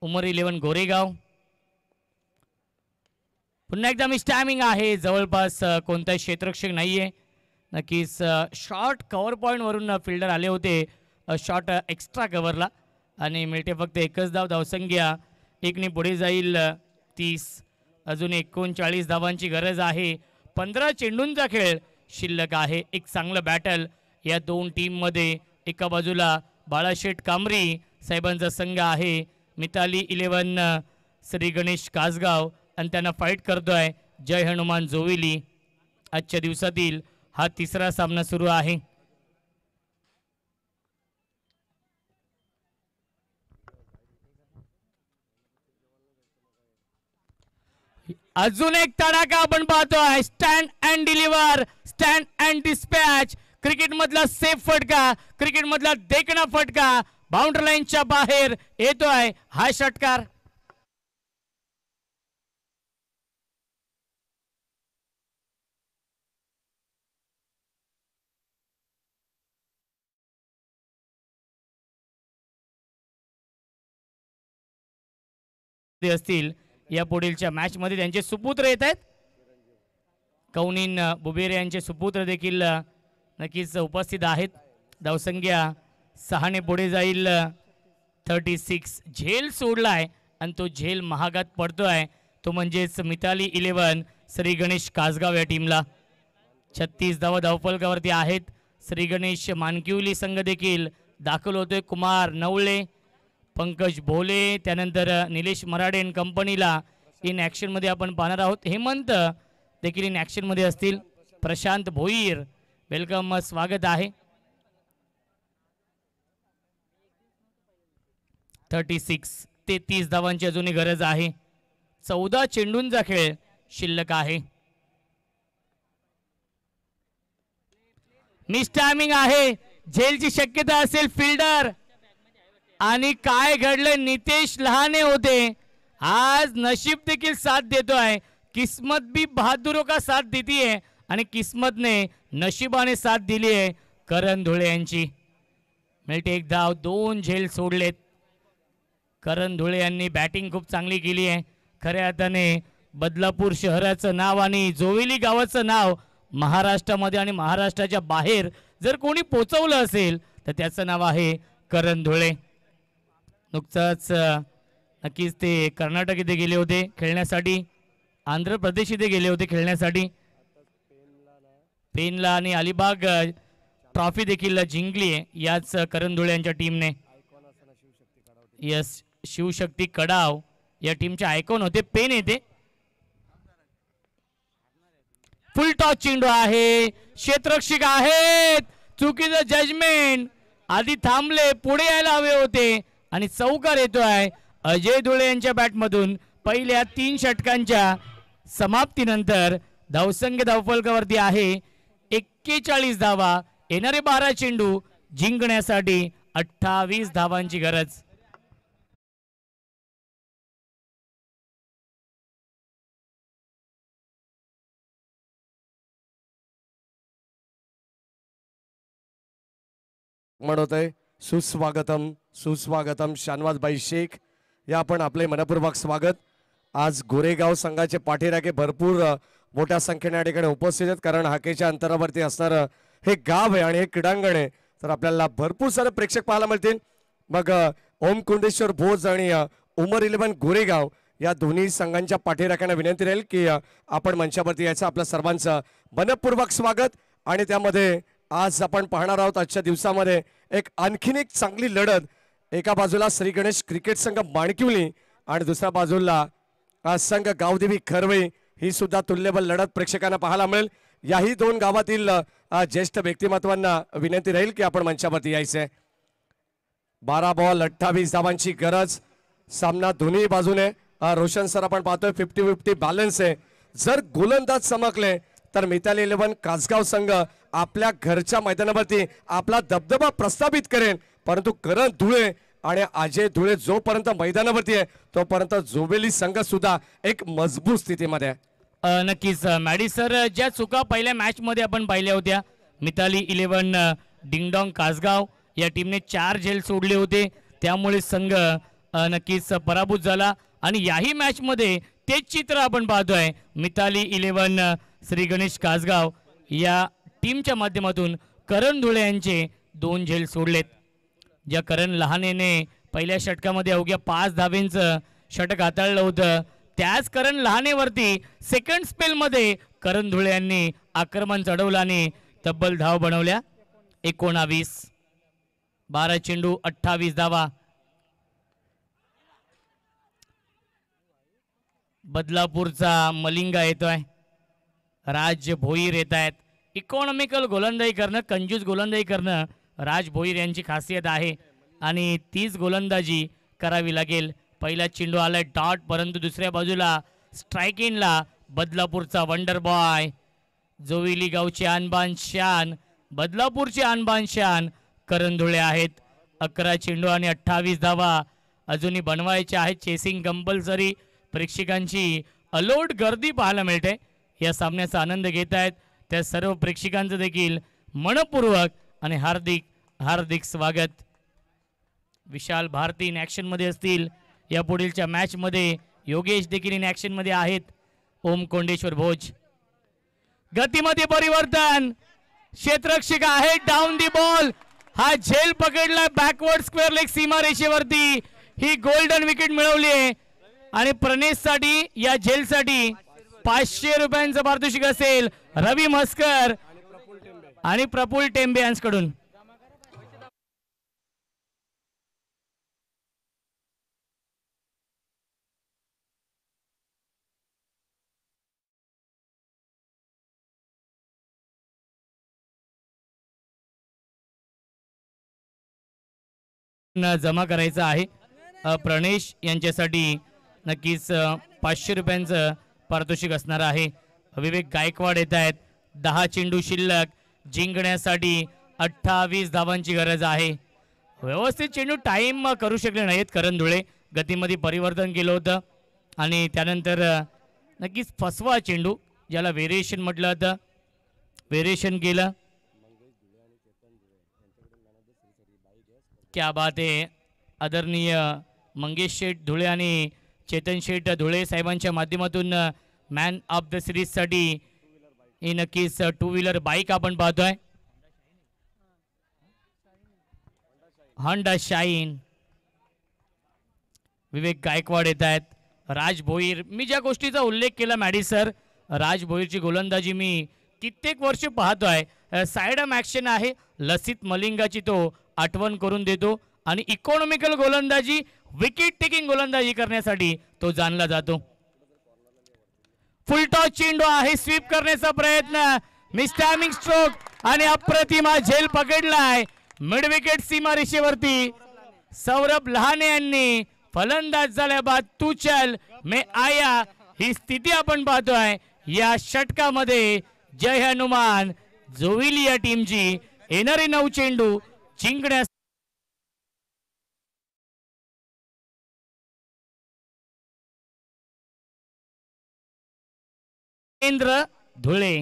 उमर 11 गोरेगाव पुन्हा एकदा मिस टायमिंग आहे. जवळपास कोणताही क्षेत्ररक्षक नाहीये. नक्कीच शॉर्ट कव्हर पॉईंटवरून फिल्डर आले होते शॉर्ट एक्स्ट्रा कव्हरला आणि मिळते फक्त एकच धाव. धावसंख्या 1ने पुढे जाईल 30. अजून 39 धावांची गरज आहे. 15 चेंडूंचा खेळ शिल्लक आहे. एक चांगलं बॅटल या दोन टीममध्ये. एका बाजूला बाळाशेठ कांबरी साहेबांचा संघ आहे, मिताली 11 श्री गणेश कासगाव, आणि त्यांना फाईट करतोय जय हनुमान जोविली. आजच्या दिवसातील हा तिसरा सामना सुरू आहे. अजून एक तडाखा आपण पाहतोय. Stand and deliver, stand and dispatch. Cricket मधला सेफ फटका, क्रिकेट मधला देखणा फटका. बाउंड्री लाईनच्या बाहेर येतोय हा षटकार. असतील या पुढीलच्या मॅच मध्ये त्यांचे सुपुत्र येत आहेत. कौनिन बुबेरे यांचे सुपुत्र देखील नक्कीच उपस्थित आहेत. धावसंख्या 6ने पुढे जाईल 36. झेल सोडलाय आणि तो झेल महागात पडतोय. तो म्हणजेच मिताली 11 श्री गणेश कासगाव या टीमला. 36 धावा धावफलकावरती आहेत. श्री गणेश मानकिवली संघ देखील दाखल होतोय. कुमार नवळे, पंकज भोले, त्यानंतर निलेश मराडे अँड कंपनीला इन ॲक्शन मध्ये आपण पाहणार आहोत. हेमंत देखील इन ॲक्शन मध्ये असतील. प्रशांत भोईर, वेलकम, स्वागत आहे. 36 ते 30 धावांची अजूनही गरज आहे. 14 चेंडूंचा खेळ शिल्लक आहे. मिस टायमिंग आहे. झेलची शक्यता असेल फिल्डर. आणि काय घडलं, नितेश लहाने होते. आज नशीब देखील साथ देतोय. किस्मत भी बहादुरों का साथ देती है आणि किस्मतने नशिबाने साथ दिली आहे करण धुळे यांची. मिळते एक धाव. 2 झेल सोडलेत. करण धुळे यांनी बॅटिंग खूप चांगली केली आहे. खऱ्या अर्थाने बदलापूर शहराचं नाव आणि जोविली गावाचं नाव महाराष्ट्रामध्ये आणि महाराष्ट्राच्या बाहेर जर कोणी पोचवलं असेल तर त्याचं नाव आहे करण धुळे. नुकताच नक्कीच ते कर्नाटक इथे गेले होते खेळण्यासाठी, आंध्र प्रदेश इथे गेले होते खेळण्यासाठी. पेनला आणि अलिबाग ट्रॉफी देखील जिंकली आहे याच करण धुळे यांच्या टीमने. यस, शिवशक्ती कडाव या टीमचे आयकॉन होते. पेन येते. फुल टॉस चेंडू आहे. क्षेत्ररक्षक आहेत. चुकीचं जजमेंट. आधी थांबले, पुढे यायला हवे होते आणि चौकार येतोय अजय धुळे यांच्या बॅटमधून. पहिल्या 3 षटकांच्या समाप्तीनंतर धावसंख्या धावफलकावरती आहे 41 धावा. येणारे 12 चेंडू जिंकण्यासाठी 28 धावांची गरज. म्हणत आहे सुस्वागतम सुस्वागतम शानवाजबाई शेख या आपण आपले मनपूर्वक स्वागत. आज गोरेगाव संघाचे पाठीराखे भरपूर मोठ्या संख्येने या ठिकाणी उपस्थित आहेत, कारण हाकेच्या अंतरावरती असणारं हे गाव आहे आणि हे क्रीडांगण आहे, तर आपल्याला भरपूर सारे प्रेक्षक पाहायला मिळतील. मग ओम कुंडेश्वर भोज आणि उमर 11 गोरेगाव या दोन्ही संघांच्या पाठीराख्यांना विनंती राहील की आपण मंचावरती यायचं. आपल्या सर्वांचं मनपूर्वक स्वागत. आणि त्यामध्ये आज आपण पाहणार आहोत आजच्या दिवसामध्ये एक आणखीन एक चांगली लढत. एका बाजूला श्री गणेश क्रिकेट संघ माणकिवली आणि दुसऱ्या बाजूला संघ गावदेवी खरवई. ही सुद्धा तुल्यबल लढत प्रेक्षकांना पाहायला मिळेल. याही दोन गावातील ज्येष्ठ व्यक्तिमत्वांना विनंती राहील की आपण मंचावरती यायचंय. 12 बॉल 28 धावांची गरज. सामना दोन्ही बाजूने रोशन सर आपण पाहतोय 50-50 बॅलन्स आहे. जर गोलंदाज चमकले तर मिताली 11 कासगाव संघ आपल्या घरच्या मैदानावरती आपला दबदबा प्रस्थापित करेल, परंतु करण धुळे आणि अजय धुळे जोपर्यंत मैदानावरती आहे तोपर्यंत जोबेली संघ सुद्धा एक मजबूत स्थितीमध्ये आहे. नक्कीच मॅडी सर, ज्या चुका पहिल्या मॅच मध्ये आपण पाहिल्या होत्या, मिताली 11 डिंगडॉंग कासगाव या टीमने 4 झेल सोडले होते, त्यामुळे संघ नक्कीच पराभूत झाला. आणि याही मॅच मध्ये तेच चित्र आपण पाहतोय. मिताली 11 श्री गणेश कासगाव या टीमच्या माध्यमातून करण धुळे यांचे 2 झेल सोडलेत. ज्या करण लहानेने पहिल्या षटकामध्ये अवघ्या 5 धावेंचं षटक हाताळलं होतं, त्याच करण लहानेवरती सेकंड स्पेलमध्ये करण धुळे यांनी आक्रमण चढवलं आणि तब्बल धाव बनवल्या. 19 12 चेंडू 28 धावा. बदलापूरचा मलिंगा येतोय, राज भोईर येत आहेत. इकॉनॉमिकल गोलंदाजी करणं, कंजूस गोलंदाजी करणं राज भोईर यांची खासियत आहे आणि तीच गोलंदाजी करावी लागेल. पहिला चेंडू आलाय डॉट, परंतु दुसऱ्या बाजूला स्ट्राईक इनला बदलापूरचा वंडर बॉय, जोविली गावचे आणबान शान, बदलापूरचे आणबान शान करण धुळे आहेत. 11 चेंडू आणि 28 धावा अजूनही बनवायच्या आहेत. Chasing compulsory. प्रेक्षकांची अलोट गर्दी पाहायला मिळते. या सामन्याचा आनंद घेत आहेत त्या सर्व प्रेक्षकांचं देखील मनपूर्वक आणि हार्दिक हार्दिक स्वागत. विशाल भारती इन ॲक्शन मध्ये असतील. या पुढीलच्या मॅच मध्ये योगेश देखील इन ॲक्शन मध्ये आहेत. ओम कोंडेश्वर भोज. गतीमध्ये परिवर्तन, क्षेत्ररक्षक आहे डाऊन दी बॉल. हा झेल पकडला बॅकवर्ड स्क्वेअर लेग सीमारेषेवरती. ही गोल्डन विकेट मिळवली आहे आणि प्रणेशसाठी या झेलसाठी 500 रुपयांचं पारितोषिक असेल रवी म्हस्कर आणि प्रफुल्ल टेंबे यांच्याकडून. जमा करायचं आहे. प्रणेश यांच्यासाठी नक्कीच 500 रुपयांचं पारितोषिक असणार आहे. विवेक गायकवाड येत आहेत. 10 चेंडू शिल्लक, जिंकण्यासाठी 28 धावांची गरज आहे. व्यवस्थित चेंडू टाइम करू शकले नाहीत करण धुळे. गतीमध्ये परिवर्तन केलं होतं आणि त्यानंतर नक्कीच फसवा चेंडू, ज्याला व्हेरिएशन म्हटलं होतं, व्हेरिएशन केलं. क्या बात आहे. आदरणीय मंगेश शेठ धुळे आणि चेतन शेठ धुळे साहेबांच्या माध्यमातून मॅन ऑफ द सिरीजसाठी ही नक्कीच 2 व्हीलर बाईक आपण पाहतोय. Honda shine. विवेक गायकवाड येत आहेत. राज भोईर. मी ज्या गोष्टीचा उल्लेख केला मॅडी सर, राज भोईरची गोलंदाजी मी कित्येक वर्ष पाहतोय. साइड ॲक्शन आहे, लसित मलिंगाची तो आठवण करून देतो आणि इकॉनॉमिकल गोलंदाजी, विकेट टेकिंग गोलंदाजी करण्यासाठी तो जाणला जातो. फुलटॉस चेंडू आहे, स्वीप करण्याचा प्रयत्न, मिस्टॅमिंग स्ट्रोक आणि अप्रतिमा झेल पकडलाय मिड विकेट सीमारेषेवरती. सौरभ लहाने यांनी फलंदाज झाल्या बाद तू चल मे आया ही स्थिती आपण पाहतोय या षटकामध्ये. जय हनुमान जोविली या टीमची येणारे 9 चेंडू जिंकण्यास केंद्र धुळे.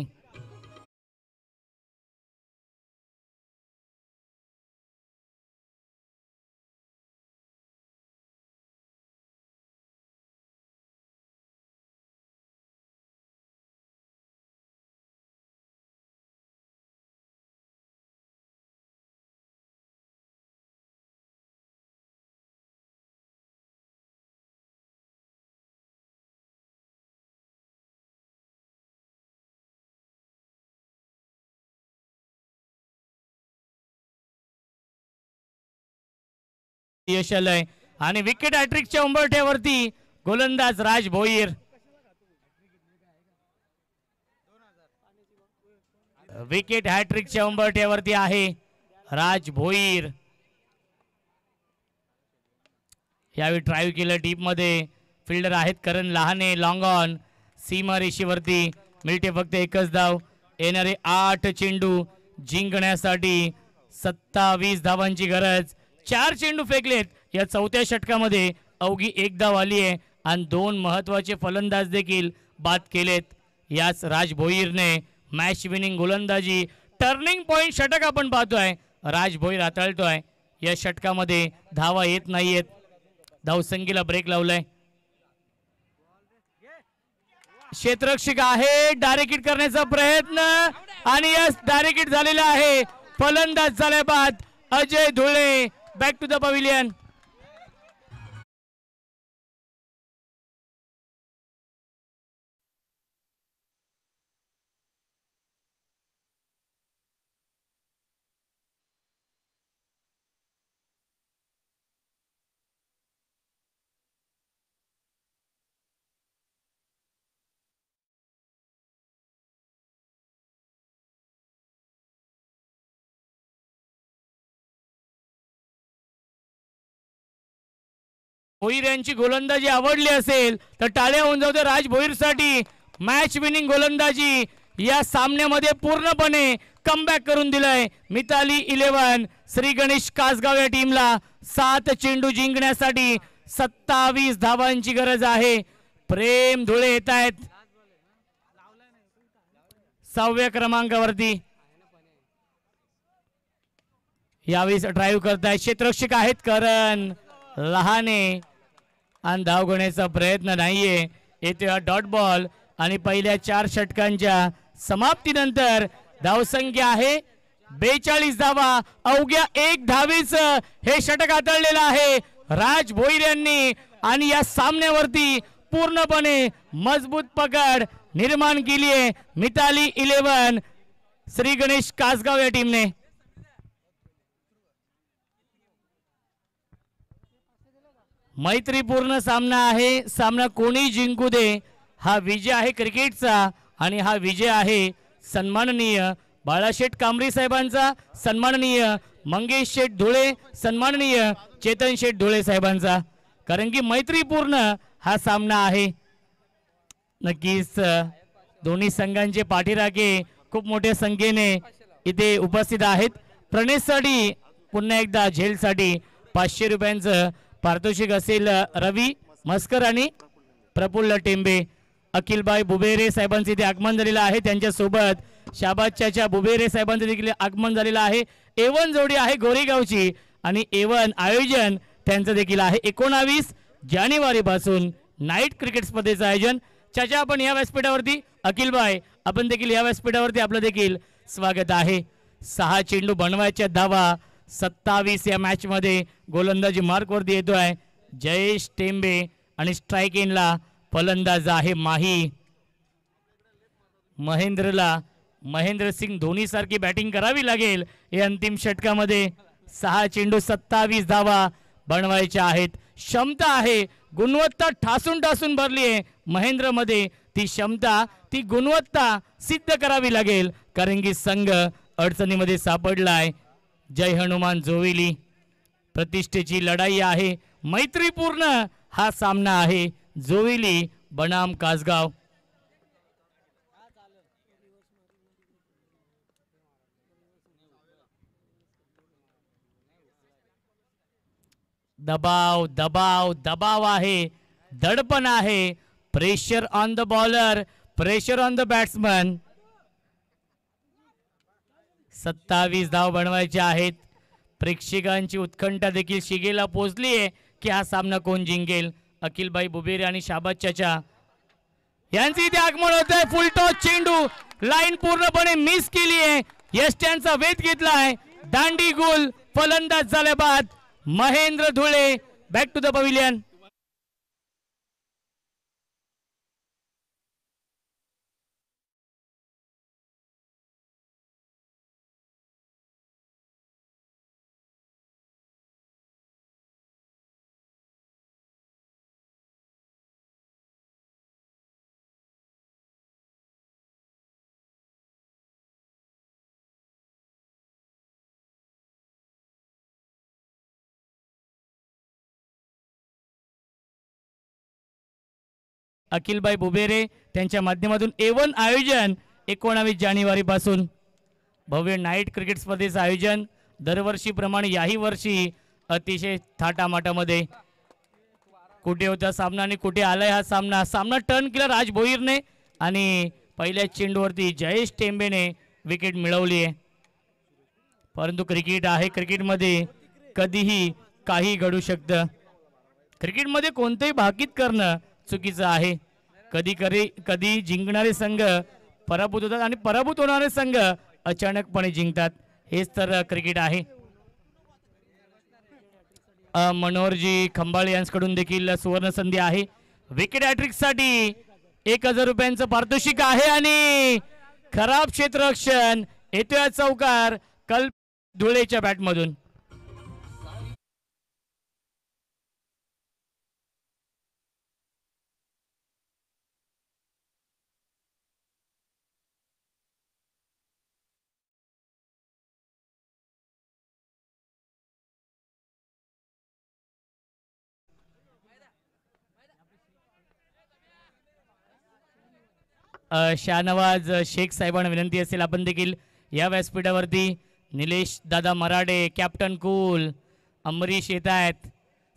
यश आलंय आणि विकेट हॅट्रिकच्या उंबरठ्यावरती गोलंदाज राज भोईर. विकेट हॅट्रिकच्या उंबरठ्यावरती आहे राज भोईर. यावेळी ड्राईव्ह केलं डीप मध्ये. फिल्डर आहेत करण लहाने. लॉंग ऑन सीमारेषेवरती मिळते फक्त एकच धाव. येणारे 8 चेंडू जिंकण्यासाठी 27 धावांची गरज. 4 चेंडू फेकलेत या चौथ्या षटकामध्ये. अवघी 1 धाव आली आहे आणि 2 महत्वाचे फलंदाज देखील बाद केलेत. याच राज भोईरने मॅच विनिंग गोलंदाजी, टर्निंग पॉइंट षटक आपण पाहतोय राज भोईर हाताळतोय. या षटकामध्ये धावा येत नाहीयेत. धावसंख्येला ब्रेक लावलाय. क्षेत्ररक्षक आहे, डायरेक्ट हिट करण्याचा प्रयत्न आणि यस डायरेक्ट हिट झालेला आहे. फलंदाज झाल्या बाद Ajay Dhule. Back to the pavilion. Bhoir यांची गोलंदाजी आवडली असेल तर टाळ्या होऊन जाऊ दे राज भोईरसाठी. मॅच विनिंग गोलंदाजी या सामन्यामध्ये पूर्णपणे कमबॅक करून दिलंय मिताली 11. श्री गणेश कासगाव या टीमला 7 चेंडू जिंकण्यासाठी 27 धावांची गरज आहे. प्रेम धुळे येत आहेत 6व्या क्रमांकावरती. यावेळी ड्राईव्ह करतायत क्षेत्ररक्षक आहेत करण लहाने आणि धाव घेण्याचा प्रयत्न नाहीये. येथे हा डॉट बॉल आणि पहिल्या 4 षटकांच्या समाप्तीनंतर धावसंख्या आहे 42 धावा. अवघ्या 1 धावेच हे षटक हाताळलेलं आहे राज भोईर यांनी आणि या सामन्यावरती पूर्णपणे मजबूत पकड निर्माण केली आहे मिताली 11 श्री गणेश कासगाव या टीमने. मैत्रीपूर्ण सामना आहे. सामना कोणी जिंकू दे हा विजय आहे क्रिकेटचा आणि हा विजय आहे सन्माननीय बाळाशेठ कांबरी साहेबांचा, सन्माननीय मंगेश शेठ धुळे, सन्माननीय चेतन शेठ धुळे साहेबांचा. कारण की मैत्रीपूर्ण हा सामना आहे. नक्कीच दोन्ही संघांचे पाठीराखे खूप मोठ्या संख्येने इथे उपस्थित आहेत. प्रणेशसाठी पुन्हा एकदा झेलसाठी 500 रुपयांचं पारितोषिक असेल. रवी मस्कर आणि प्रफुल्ल टेंबे. अखिलबाई बुबेरे साहेबांचे इथे आगमन झालेलं आहे. त्यांच्यासोबत शाबाज चाचा बुबेरे साहेबांचे देखील आगमन झालेलं आहे. A1 जोडी आहे गोरेगावची आणि A1 आयोजन त्यांचं देखील आहे. 19 जानेवारी पासून नाईट क्रिकेट स्पर्धेचं आयोजन. चाचा आपण या व्यासपीठावरती, अखिलबाई आपण देखील या व्यासपीठावरती आपलं देखील स्वागत आहे. 6 चेंडू बनवायच्या धावा 27 या मॅच मध्ये गोलंदाजी मार्क वरती येतोय जयेश टेंबे आणि स्ट्राइक एंडला फलंदाज आहे माही. महेंद्र सिंग धोनी सारखी बॅटिंग करावी लागेल या अंतिम षटकामध्ये. 6 चेंडू 27 धावा बनवायच्या आहेत. क्षमता आहे, गुणवत्ता ठासून ठासून भरली आहे महेंद्र मध्ये. ती क्षमता ती गुणवत्ता सिद्ध करावी लागेल कारण की संघ अडचणीमध्ये सापडलाय. जय हनुमान जोविली. प्रतिष्ठेची लढाई आहे. मैत्रीपूर्ण हा सामना आहे. जोविली बनाम कासगाव. दबाव दबाव दबाव आहे, दडपण आहे. Pressure on the bowler, pressure on the batsman. 27 धाव बनवायचे आहेत. प्रेक्षकांची उत्कंठा देखील शिगेला पोहोचली आहे की हा सामना कोण जिंकेल. अखिलबाई बुबेरे आणि शाबाज चाचा यांचे इथे आगमन होत आहे. फुल टॉस चेंडू लाईन पूर्णपणे मिस केली आहे. यष्ट्यांचा वेध घेतलाय. दांडी गुल फलंदाज झाल्या बाद Mahendra Dhule. Back to the pavilion. Akhilbai Bubere त्यांच्या माध्यमातून A1 आयोजन 19 जानेवारी पासून भव्य नाईट क्रिकेट स्पर्धेचं आयोजन. दरवर्षीप्रमाणे याही वर्षी अतिशय थाटामाटामध्ये. कुठे होता सामना आणि कुठे आलाय हा सामना. सामना टर्न केला राज भोईरने आणि पहिल्या चेंडूवरती जयेश टेंबेने विकेट मिळवली आहे. परंतु क्रिकेट आहे, क्रिकेटमध्ये कधीही काही घडू शकतं. क्रिकेटमध्ये कोणतेही भाकीत करणं चुकीचं आहे कधी जिंकणारे संघ पराभूत होतात आणि पराभूत होणारे संघ अचानकपणे जिंकतात. हेच तर क्रिकेट आहे. मनोहरजी खंबाळे यांच्याकडून देखील सुवर्ण संधी आहे. विकेट हॅट्रिक साठी 1000 रुपयांचं पारितोषिक आहे आणि खराब क्षेत्ररक्षण येतोय चौकार कल्प धुळेच्या बॅटमधून. शाहनवाज शेख साहेबांना विनंती असेल आपण देखील या व्यासपीठावरती. निलेश दादा मराडे, कॅप्टन कूल, अमरीश येत आहेत.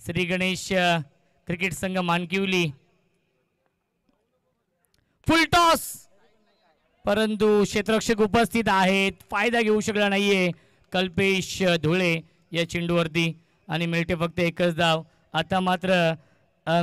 श्री गणेश क्रिकेट संघ मानकिवली. फुल टॉस परंतु क्षेत्ररक्षक उपस्थित आहेत, फायदा घेऊ शकला नाहीये कल्पेश धुळे या चेंडूवरती आणि मिळते फक्त एकच धाव. आता मात्र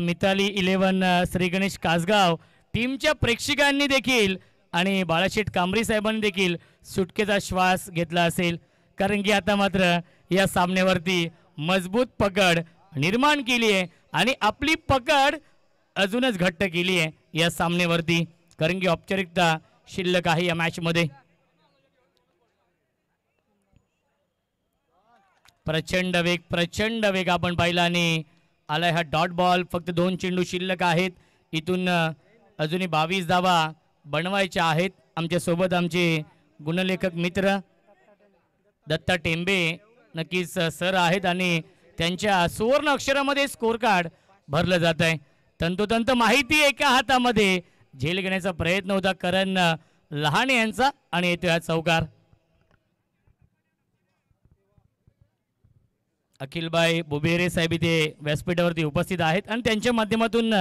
मिताली 11 श्री गणेश कासगाव टीमच्या प्रेक्षकांनी देखील आणि बाळाशेठ कांबरी साहेबांनी देखील सुटकेचा श्वास घेतला असेल, कारण की आता मात्र या सामन्यावरती मजबूत पकड निर्माण केली आहे आणि आपली पकड अजूनच घट्ट केली आहे या सामन्यावरती, कारण की औपचारिकता शिल्लक आहे या मॅच मध्ये. प्रचंड वेग आपण पाहिला आणि आलाय हा डॉट बॉल. फक्त 2 चेंडू शिल्लक आहेत. इथून अजूनही 22 धावा बनवायच्या आहेत. आमच्या सोबत आमचे गुणलेखक मित्र दत्ता टेंबे नक्कीच सर आहेत आणि त्यांच्या सुवर्ण अक्षरामध्ये स्कोर कार्ड भरलं जात आहे. तंतोतंत माहिती एका हातामध्ये झेल घेण्याचा प्रयत्न होता करण लहाने यांचा आणि येतो हा चौकार. अखिलबाई बुबेरे साहेब इथे व्यासपीठावरती उपस्थित आहेत आणि त्यांच्या माध्यमातून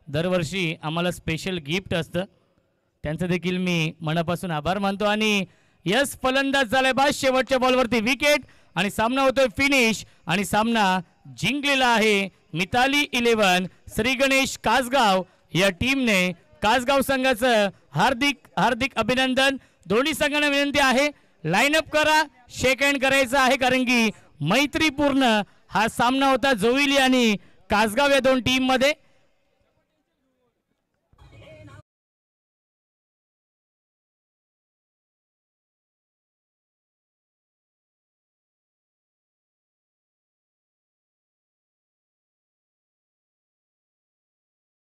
दरवर्षी आम्हाला स्पेशल गिफ्ट असतं, त्यांचं देखील मी मनापासून आभार मानतो. आणि यस फलंदाज झालाय बाद शेवटच्या बॉलवरती विकेट आणि सामना होतोय फिनिश आणि सामना जिंकलेला आहे मिताली 11 श्री गणेश कासगाव या टीमने. कासगाव संघाचं हार्दिक अभिनंदन. दोन्ही संघांना विनंती आहे लाईनअप करा, शेक हँड करायचा आहे, कारण की मैत्रीपूर्ण हा सामना होता जोविली आणि कासगाव या 2 टीम मध्ये.